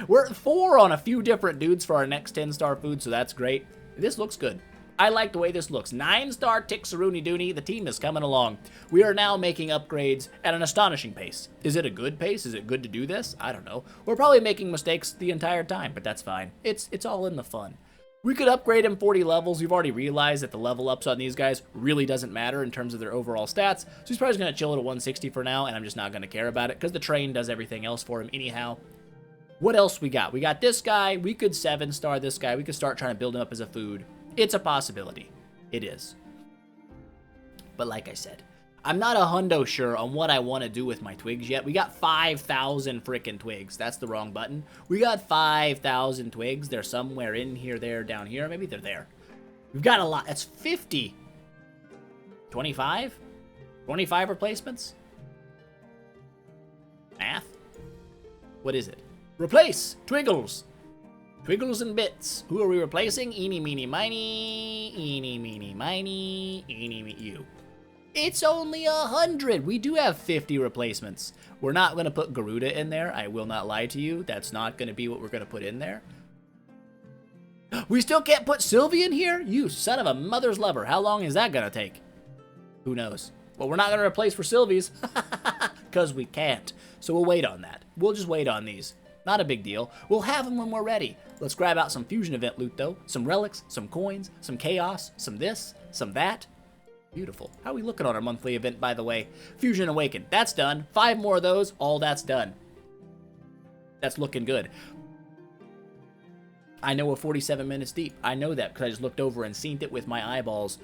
A: We're at 4 on a few different dudes for our next 10-star food, so that's great. This looks good. I like the way this looks. 9-star Tixidroony Dooney. The team is coming along. We are now making upgrades at an astonishing pace. Is it a good pace? Is it good to do this? I don't know. We're probably making mistakes the entire time, but that's fine. It's all in the fun. We could upgrade him 40 levels. We've already realized that the level ups on these guys really doesn't matter in terms of their overall stats. So he's probably going to chill at a 160 for now, and I'm just not going to care about it because the train does everything else for him anyhow. What else we got? We got this guy. We could 7-star this guy. We could start trying to build him up as a food. It's a possibility. It is. But like I said, I'm not 100% sure on what I want to do with my twigs yet. We got 5,000 frickin' twigs. That's the wrong button. We got 5,000 twigs. They're somewhere in here, there, down here. Maybe they're there. We've got a lot. That's 50. 25? 25 replacements? Math? What is it? Replace! Twiggles! Twiggles and bits. Who are we replacing? Eeny, meeny, miny. Eeny, meeny, miny. Eeny, meeny, you. It's only 100. We do have 50 replacements. We're not going to put Garuda in there. I will not lie to you. That's not going to be what we're going to put in there. We still can't put Sylvie in here? You son of a mother's lover. How long is that going to take? Who knows? Well, we're not going to replace for Sylvie's because we can't. So we'll wait on that. We'll just wait on these. Not a big deal. We'll have them when we're ready. Let's grab out some Fusion Event loot, though. Some relics, some coins, some chaos, some this, some that. Beautiful. How are we looking on our monthly event, by the way? Fusion Awakened. That's done. 5 more of those. All that's done. That's looking good. I know we're 47 minutes deep. I know that because I just looked over and seen it with my eyeballs.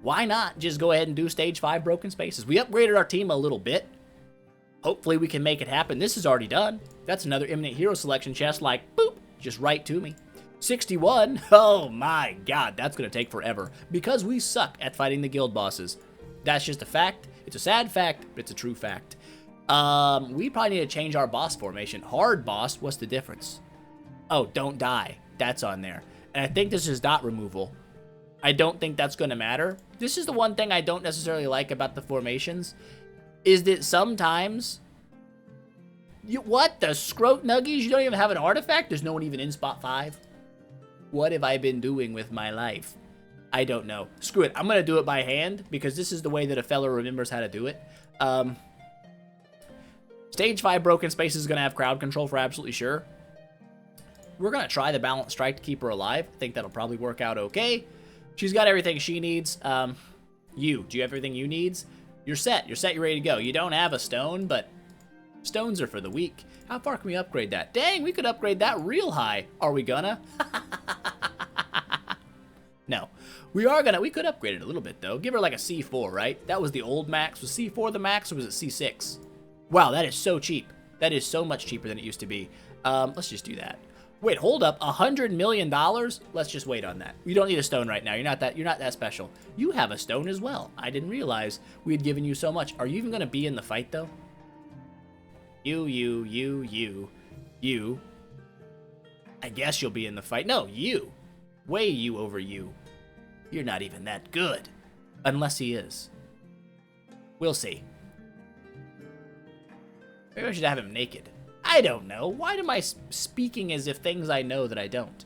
A: Why not just go ahead and do Stage 5 Broken Spaces? We upgraded our team a little bit. Hopefully we can make it happen. This is already done. That's another Imminent Hero Selection chest like, boop, just right to me. 61. Oh my god, that's going to take forever because we suck at fighting the guild bosses. That's just a fact. It's a sad fact, but it's a true fact. We probably need to change our boss formation. Hard boss, what's the difference? Oh, don't die. That's on there. And I think this is dot removal. I don't think that's going to matter. This is the one thing I don't necessarily like about the formations, is that sometimes... what? The Scroat Nuggies? You don't even have an artifact? There's no one even in spot 5? What have I been doing with my life? I don't know. Screw it. I'm going to do it by hand because this is the way that a fella remembers how to do it. Stage 5 Broken Spaces is going to have crowd control for absolutely sure. We're going to try the Balanced Strike to keep her alive. I think that'll probably work out okay. She's got everything she needs. Do you have everything you needs? You're set. You're set. You're ready to go. You don't have a stone, but stones are for the weak. How far can we upgrade that? Dang, we could upgrade that real high. Are we gonna? No. We could upgrade it a little bit, though. Give her like a C4, right? That was the old max. Was C4 the max, or was it C6? Wow, that is so cheap. That is so much cheaper than it used to be. Let's just do that. Wait, hold up, $100 million? Let's just wait on that. You don't need a stone right now. You're not that special. You have a stone as well. I didn't realize we had given you so much. Are you even gonna be in the fight though? You. I guess you'll be in the fight. No, you. Way you over you. You're not even that good. Unless he is. We'll see. Maybe I should have him naked. I don't know. Why am I speaking as if things I know that I don't?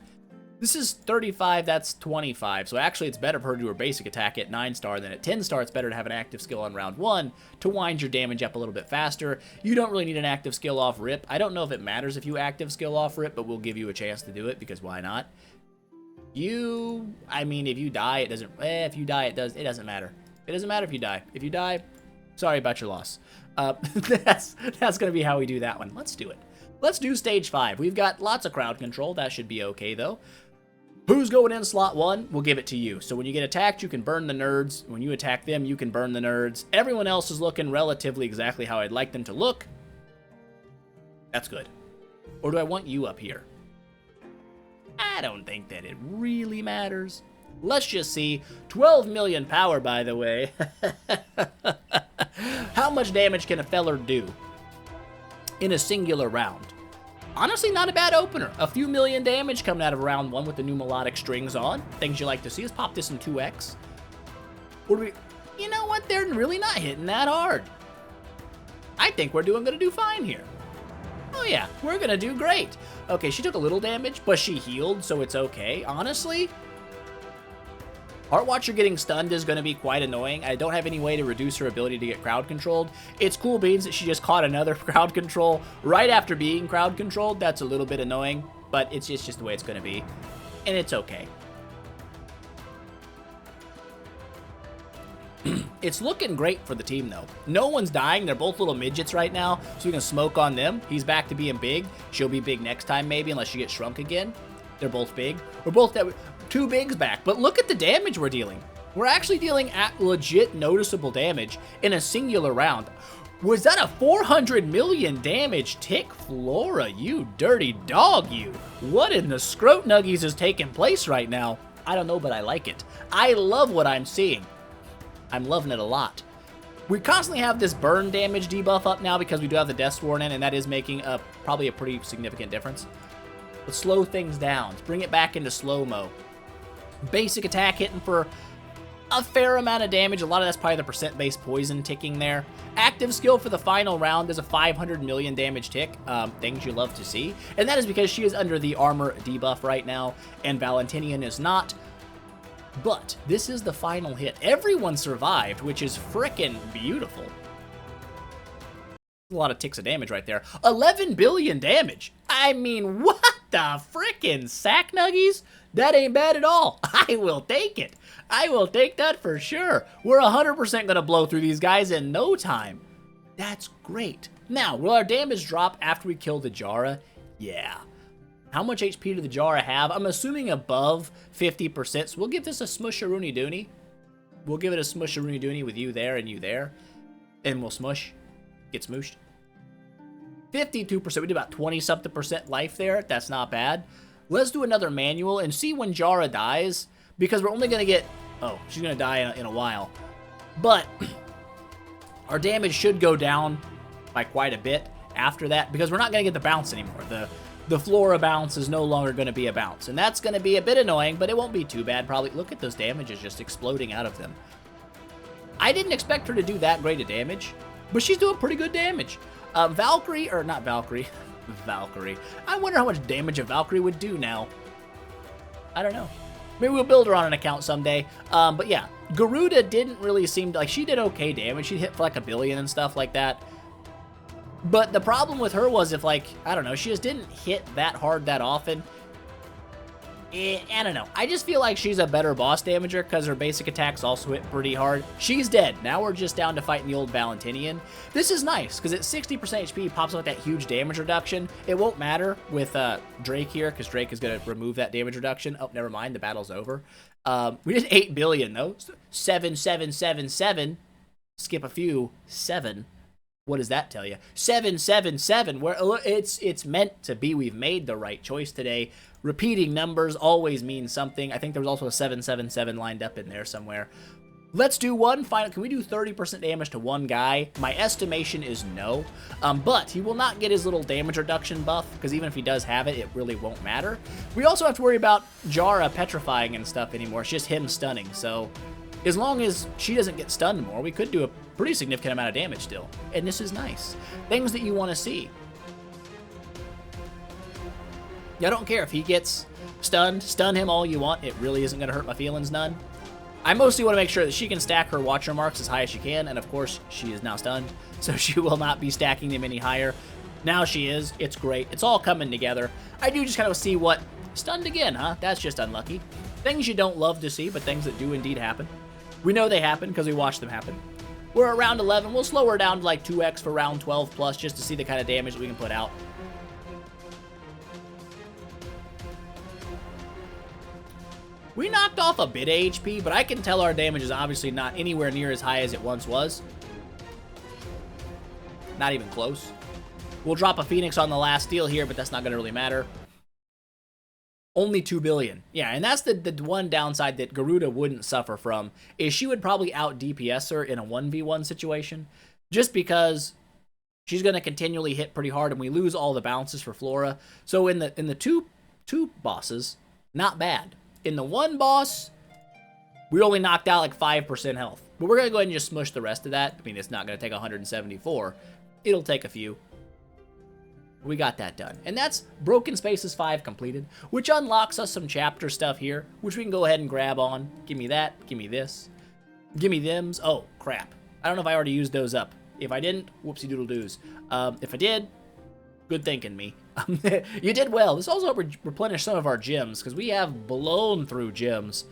A: This is 35, that's 25. So actually it's better for her to do her basic attack at 9-star than at 10-star. It's better to have an active skill on round 1 to wind your damage up a little bit faster. You don't really need an active skill off rip. I don't know if it matters if you active skill off rip, but we'll give you a chance to do it because why not? I mean, if you die, it doesn't, if you die, it doesn't matter. It doesn't matter if you die. If you die, sorry about your loss. That's going to be how we do that one. Let's do it. Let's do stage 5. We've got lots of crowd control. That should be okay, though. Who's going in slot 1? We'll give it to you. So when you get attacked, you can burn the nerds. When you attack them, you can burn the nerds. Everyone else is looking relatively exactly how I'd like them to look. That's good. Or do I want you up here? I don't think that it really matters. Let's just see. 12 million power, by the way. How much damage can a feller do in a singular round? Honestly, not a bad opener. A few million damage coming out of round 1 with the new melodic strings on. Things you like to see. Let's pop this in 2x. What do we... You know what? They're really not hitting that hard. I think we're gonna do fine here. Oh yeah, we're gonna do great. Okay, she took a little damage, but she healed, so it's okay. Honestly, Heartwatcher getting stunned is going to be quite annoying. I don't have any way to reduce her ability to get crowd controlled. It's cool beans that she just caught another crowd control right after being crowd controlled. That's a little bit annoying, but it's just the way it's going to be, and it's okay. It's looking great for the team, though. No one's dying. They're both little midgets right now, so we can smoke on them. He's back to being big. She'll be big next time, maybe, unless she gets shrunk again. They're both big. We're both two bigs back, but look at the damage we're dealing. We're actually dealing at legit noticeable damage in a singular round. Was that a 400 million damage tick? Flora, you dirty dog, you. What in the scrot nuggies is taking place right now? I don't know, but I like it. I love what I'm seeing. I'm loving it a lot. We constantly have this burn damage debuff up now because we do have the Death Sworn in, and that is making probably a pretty significant difference. Let's slow things down. Let's bring it back into slow-mo. Basic attack hitting for a fair amount of damage. A lot of that's probably the percent-based poison ticking there. Active skill for the final round is a 500 million damage tick. Things you love to see. And that is because she is under the armor debuff right now, and Valentinian is not. But this is the final hit. Everyone survived, which is frickin' beautiful. A lot of ticks of damage right there. 11 billion damage. I mean, what the frickin' sack nuggies? That ain't bad at all. I will take it. I will take that for sure. We're 100% going to blow through these guys in no time. That's great. Now, will our damage drop after we kill the Jara? Yeah. How much HP did the Jara have? I'm assuming above 50%, so we'll give this a smusharoony doony. We'll give it a smusharoony doony with you there and you there. And we'll smush. Get smooshed. 52%. We did about 20-something% life there. That's not bad. Let's do another manual and see when Jara dies, because we're only going to get... Oh, she's going to die in a while. But our damage should go down by quite a bit after that, because we're not going to get the bounce anymore. The Flora bounce is no longer going to be a bounce, and that's going to be a bit annoying, but it won't be too bad probably. Look at those damages just exploding out of them. I didn't expect her to do that great of damage, but she's doing pretty good damage. Valkyrie, or not Valkyrie, Valkyrie. I wonder how much damage a Valkyrie would do now. I don't know. Maybe we'll build her on an account someday. But yeah, Garuda didn't really seem to, like, she did okay damage. She hit for like 1 billion and stuff like that. But the problem with her was if, like, I don't know, she just didn't hit that hard that often. I don't know. I just feel like she's a better boss damager because her basic attacks also hit pretty hard. She's dead. Now we're just down to fighting the old Valentinian. This is nice because at 60% HP, pops up that huge damage reduction. It won't matter with Drake here because Drake is going to remove that damage reduction. Oh, never mind. The battle's over. We did 8 billion, though. 7, 7, 7, 7. Skip a few. 7. What does that tell you? 777. Where it's meant to be. We've made the right choice today. Repeating numbers always means something. I think there was also a 777 lined up in there somewhere. Let's do one final. Can we do 30% damage to one guy? My estimation is no. But he will not get his little damage reduction buff, because even if he does have it, it really won't matter. We also have to worry about Jara petrifying and stuff anymore. It's just him stunning. So as long as she doesn't get stunned more, we could do a pretty significant amount of damage still. And this is nice. Things that you want to see. I don't care if he gets stunned. Stun him all you want. It really isn't going to hurt my feelings none. I mostly want to make sure that she can stack her watcher marks as high as she can, and of course, she is now stunned, so she will not be stacking them any higher. Now she is. It's great. It's all coming together. I do just kind of see what... Stunned again, huh? That's just unlucky. Things you don't love to see, but things that do indeed happen. We know they happen because we watch them happen. We're at round 11. We'll slow her down to like 2x for round 12 plus just to see the kind of damage that we can put out. We knocked off a bit of HP, but I can tell our damage is obviously not anywhere near as high as it once was. Not even close. We'll drop a Phoenix on the last steal here, but that's not going to really matter. Only 2 billion. Yeah, and that's the one downside that Garuda wouldn't suffer from, is she would probably out DPS her in a 1v1 situation, just because she's going to continually hit pretty hard, and we lose all the bounces for Flora. So in the two bosses, not bad. In the one boss, we only knocked out like 5% health. But we're going to go ahead and just smush the rest of that. I mean, it's not going to take 174. It'll take a few. We got that done. And that's Broken Spaces 5 completed, which unlocks us some chapter stuff here, which we can go ahead and grab on. Give me that. Give me this. Give me thems. Oh, crap. I don't know if I already used those up. If I didn't, whoopsie doodle doos. If I did, good thinking me. You did well. This also replenished some of our gems, because we have blown through gems,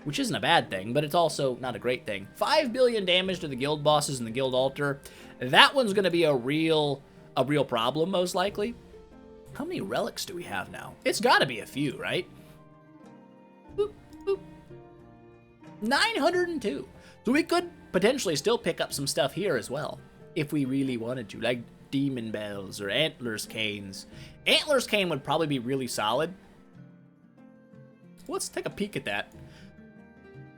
A: which isn't a bad thing, but it's also not a great thing. 5 billion damage to the guild bosses and the guild altar. That one's going to be a real problem, most likely. How many relics do we have now? It's got to be a few, right? Boop, boop. 902. So we could potentially still pick up some stuff here as well, if we really wanted to, like Demon Bells or Antlers Canes. Antlers Cane would probably be really solid. Let's take a peek at that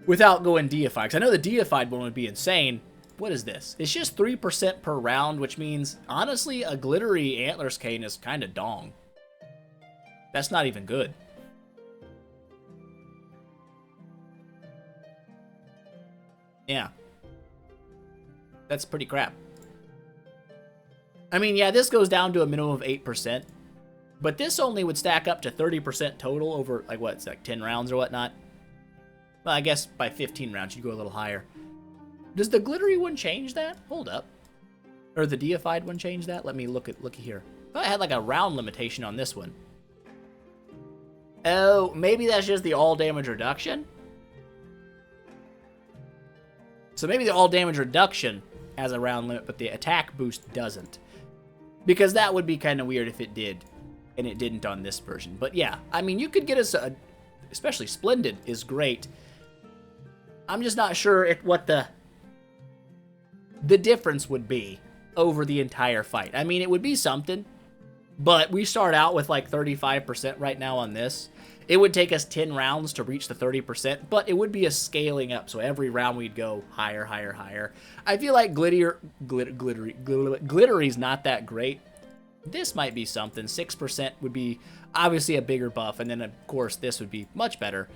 A: without going deified, because I know the deified one would be insane. What is this? It's just 3% per round, which means, honestly, a glittery Antlers Cane is kind of dong. That's not even good. Yeah. That's pretty crap. I mean, yeah, this goes down to a minimum of 8%, but this only would stack up to 30% total over, like, what, it's like 10 rounds or whatnot? Well, I guess by 15 rounds, you'd go a little higher. Does the glittery one change that? Hold up. Or the deified one change that? Let me look here. I had like a round limitation on this one. Oh, maybe that's just the all damage reduction? So maybe the all damage reduction has a round limit, but the attack boost doesn't. Because that would be kind of weird if it did, and it didn't on this version. But yeah, I mean, you could get us a, especially Splendid is great. I'm just not sure what the difference would be over the entire fight. I mean, it would be something, but we start out with like 35% right now on this. It would take us 10 rounds to reach the 30%, but it would be a scaling up, so every round we'd go higher, higher, higher. I feel like Glittery's not that great. This might be something. 6% would be obviously a bigger buff, and then of course this would be much better.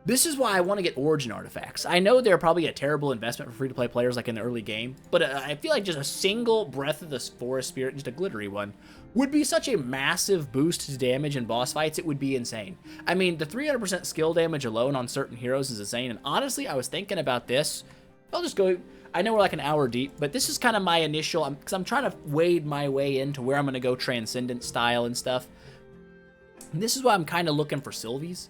A: This is why I want to get Origin Artifacts. I know they're probably a terrible investment for free-to-play players like in the early game, but I feel like just a single Breath of the Forest Spirit, just a glittery one, would be such a massive boost to damage in boss fights, it would be insane. I mean, the 300% skill damage alone on certain heroes is insane, and honestly, I was thinking about this. I'll just go... I know we're like an hour deep, but this is kind of my initial... because I'm trying to wade my way into where I'm going to go Transcendent style and stuff. And this is why I'm kind of looking for Sylvie's.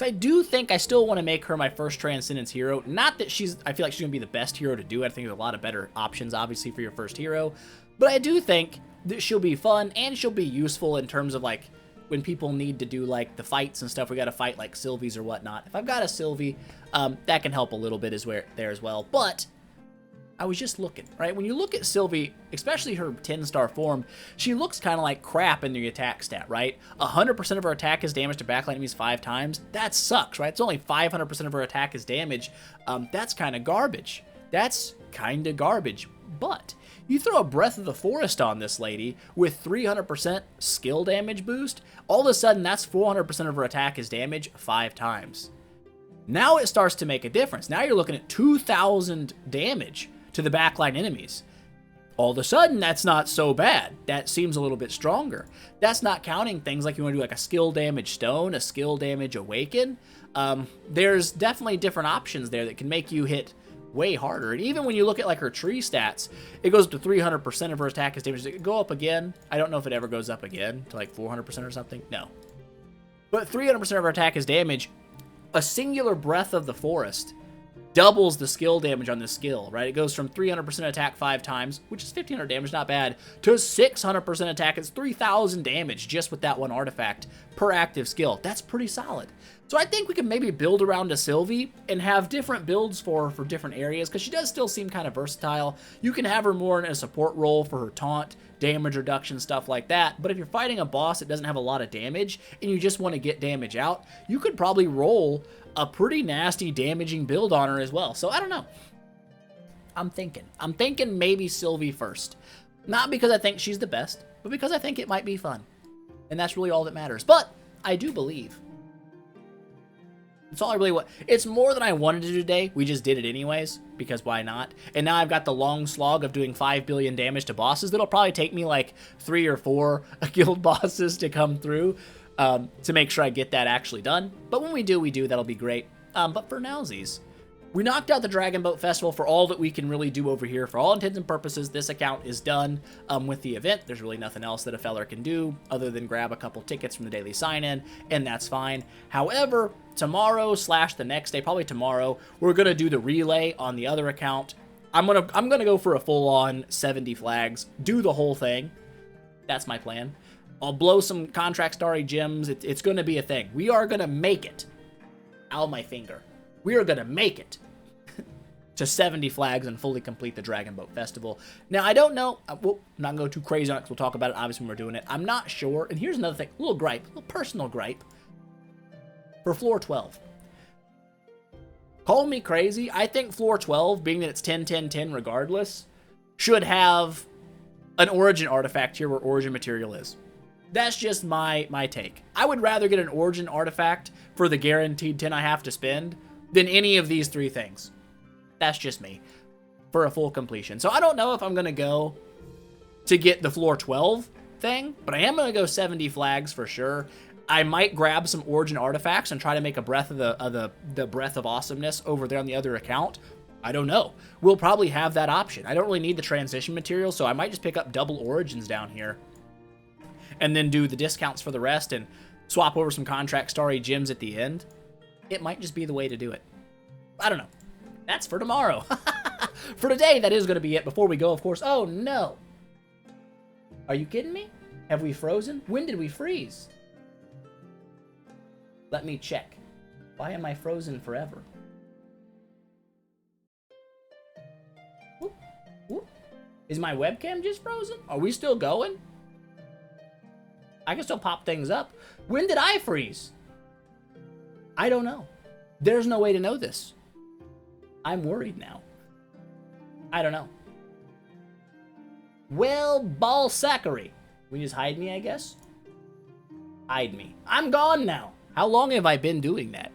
A: I do think I still want to make her my first Transcendence hero. Not that I feel like she's going to be the best hero to do. I think there's a lot of better options, obviously, for your first hero. But I do think that she'll be fun, and she'll be useful in terms of, like, when people need to do, like, the fights and stuff. We got to fight, like, Sylvie's or whatnot. If I've got a Sylvie, that can help a little bit there as well. But I was just looking, right? When you look at Sylvie, especially her 10-star form, she looks kind of like crap in the attack stat, right? 100% of her attack is damage to backline enemies 5 times. That sucks, right? It's only 500% of her attack is damage. That's kind of garbage. That's kind of garbage. But you throw a Breath of the Forest on this lady with 300% skill damage boost, all of a sudden that's 400% of her attack is damage 5 times. Now it starts to make a difference. Now you're looking at 2,000 damage to the backline enemies. All of a sudden, that's not so bad. That seems a little bit stronger. That's not counting things like you want to do like a skill damage stone, a skill damage awaken. There's definitely different options there that can make you hit way harder. And even when you look at like her tree stats, it goes up to 300% of her attack is damage. It could go up again. I don't know if it ever goes up again to like 400% or something. No. But 300% of her attack is damage. A singular Breath of the Forest doubles the skill damage on this skill, right? It goes from 300% attack 5 times, which is 1,500 damage, not bad, to 600% attack. It's 3,000 damage just with that one artifact per active skill. That's pretty solid. So I think we can maybe build around a Sylvie and have different builds for different areas, because she does still seem kind of versatile. You can have her more in a support role for her taunt, damage reduction, stuff like that. But if you're fighting a boss that doesn't have a lot of damage and you just want to get damage out, you could probably roll a pretty nasty damaging build on her as well. So I don't know. I'm thinking maybe Sylvie first. Not because I think she's the best, but because I think it might be fun. And that's really all that matters. But I do believe. It's all I really want. It's more than I wanted to do today. We just did it anyways, because why not? And now I've got the long slog of doing 5 billion damage to bosses. That'll probably take me like 3 or 4 guild bosses to come through. To make sure I get that actually done. But when we do, that'll be great. But for nowsies, we knocked out the Dragon Boat Festival for all that we can really do over here. For all intents and purposes, this account is done with the event. There's really nothing else that a feller can do other than grab a couple tickets from the daily sign-in, and that's fine. However, tomorrow / the next day, probably tomorrow, we're going to do the relay on the other account. I'm gonna go for a full-on 70 flags, do the whole thing. That's my plan. I'll blow some contract starry gems. It's going to be a thing. We are going to make it. Ow, my finger. We are going to make it to 70 flags and fully complete the Dragon Boat Festival. Now, I don't know. I'm not going to go too crazy on it because we'll talk about it obviously when we're doing it. I'm not sure. And here's another thing. A little gripe. A little personal gripe. For floor 12. Call me crazy. I think floor 12, being that it's 10, 10, 10 regardless, should have an origin artifact here where origin material is. That's just my take. I would rather get an origin artifact for the guaranteed 10 I have to spend than any of these 3 things. That's just me. For a full completion. So I don't know if I'm going to go to get the floor 12 thing, but I am going to go 70 flags for sure. I might grab some origin artifacts and try to make a Breath of the Breath of Awesomeness over there on the other account. I don't know. We'll probably have that option. I don't really need the transition material, so I might just pick up double origins down here and then do the discounts for the rest and swap over some contract starry gems at the end. It might just be the way to do it. I don't know. That's for tomorrow. For today, that is going to be it. Before we go, of course. Oh, no. Are you kidding me? Have we frozen? When did we freeze? Let me check. Why am I frozen forever? Whoop, whoop. Is my webcam just frozen? Are we still going? I can still pop things up. When did I freeze? I don't know. There's no way to know this. I'm worried now. I don't know. Well, ball-sackery. We just hide me, I guess? Hide me. I'm gone now. How long have I been doing that?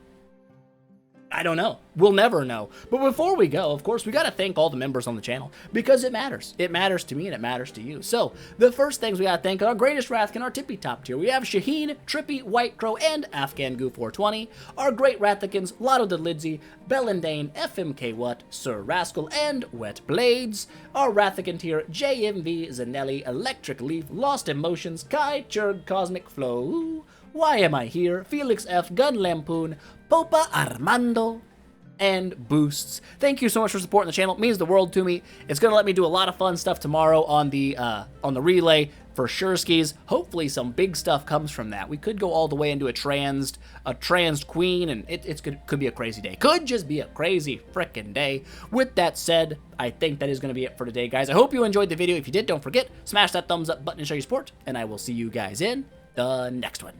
A: I don't know. We'll never know. But before we go, of course, we got to thank all the members on the channel because it matters. It matters to me and it matters to you. So the first things we got to thank are our greatest Rathkin, our tippy top tier. We have Shaheen, Trippy, White Crow, and Afghan Goo 420. Our great Rathkins, Lotto de Lidsey, Bellendane, FMK What, Sir Rascal, and Wet Blades. Our Rathican tier, JMV, Zanelli, Electric Leaf, Lost Emotions, Kai, Churg, Cosmic Flow. Why Am I Here, Felix F, Gun Lampoon, Popa Armando, and Boosts. Thank you so much for supporting the channel. It means the world to me. It's going to let me do a lot of fun stuff tomorrow on the relay. for sure skis. Hopefully some big stuff comes from that. We could go all the way into a transed queen, and it could be a crazy day. Could just be a crazy frickin' day. With that said, I think that is going to be it for today, guys. I hope you enjoyed the video. If you did, don't forget, smash that thumbs up button to show your support, and I will see you guys in the next one.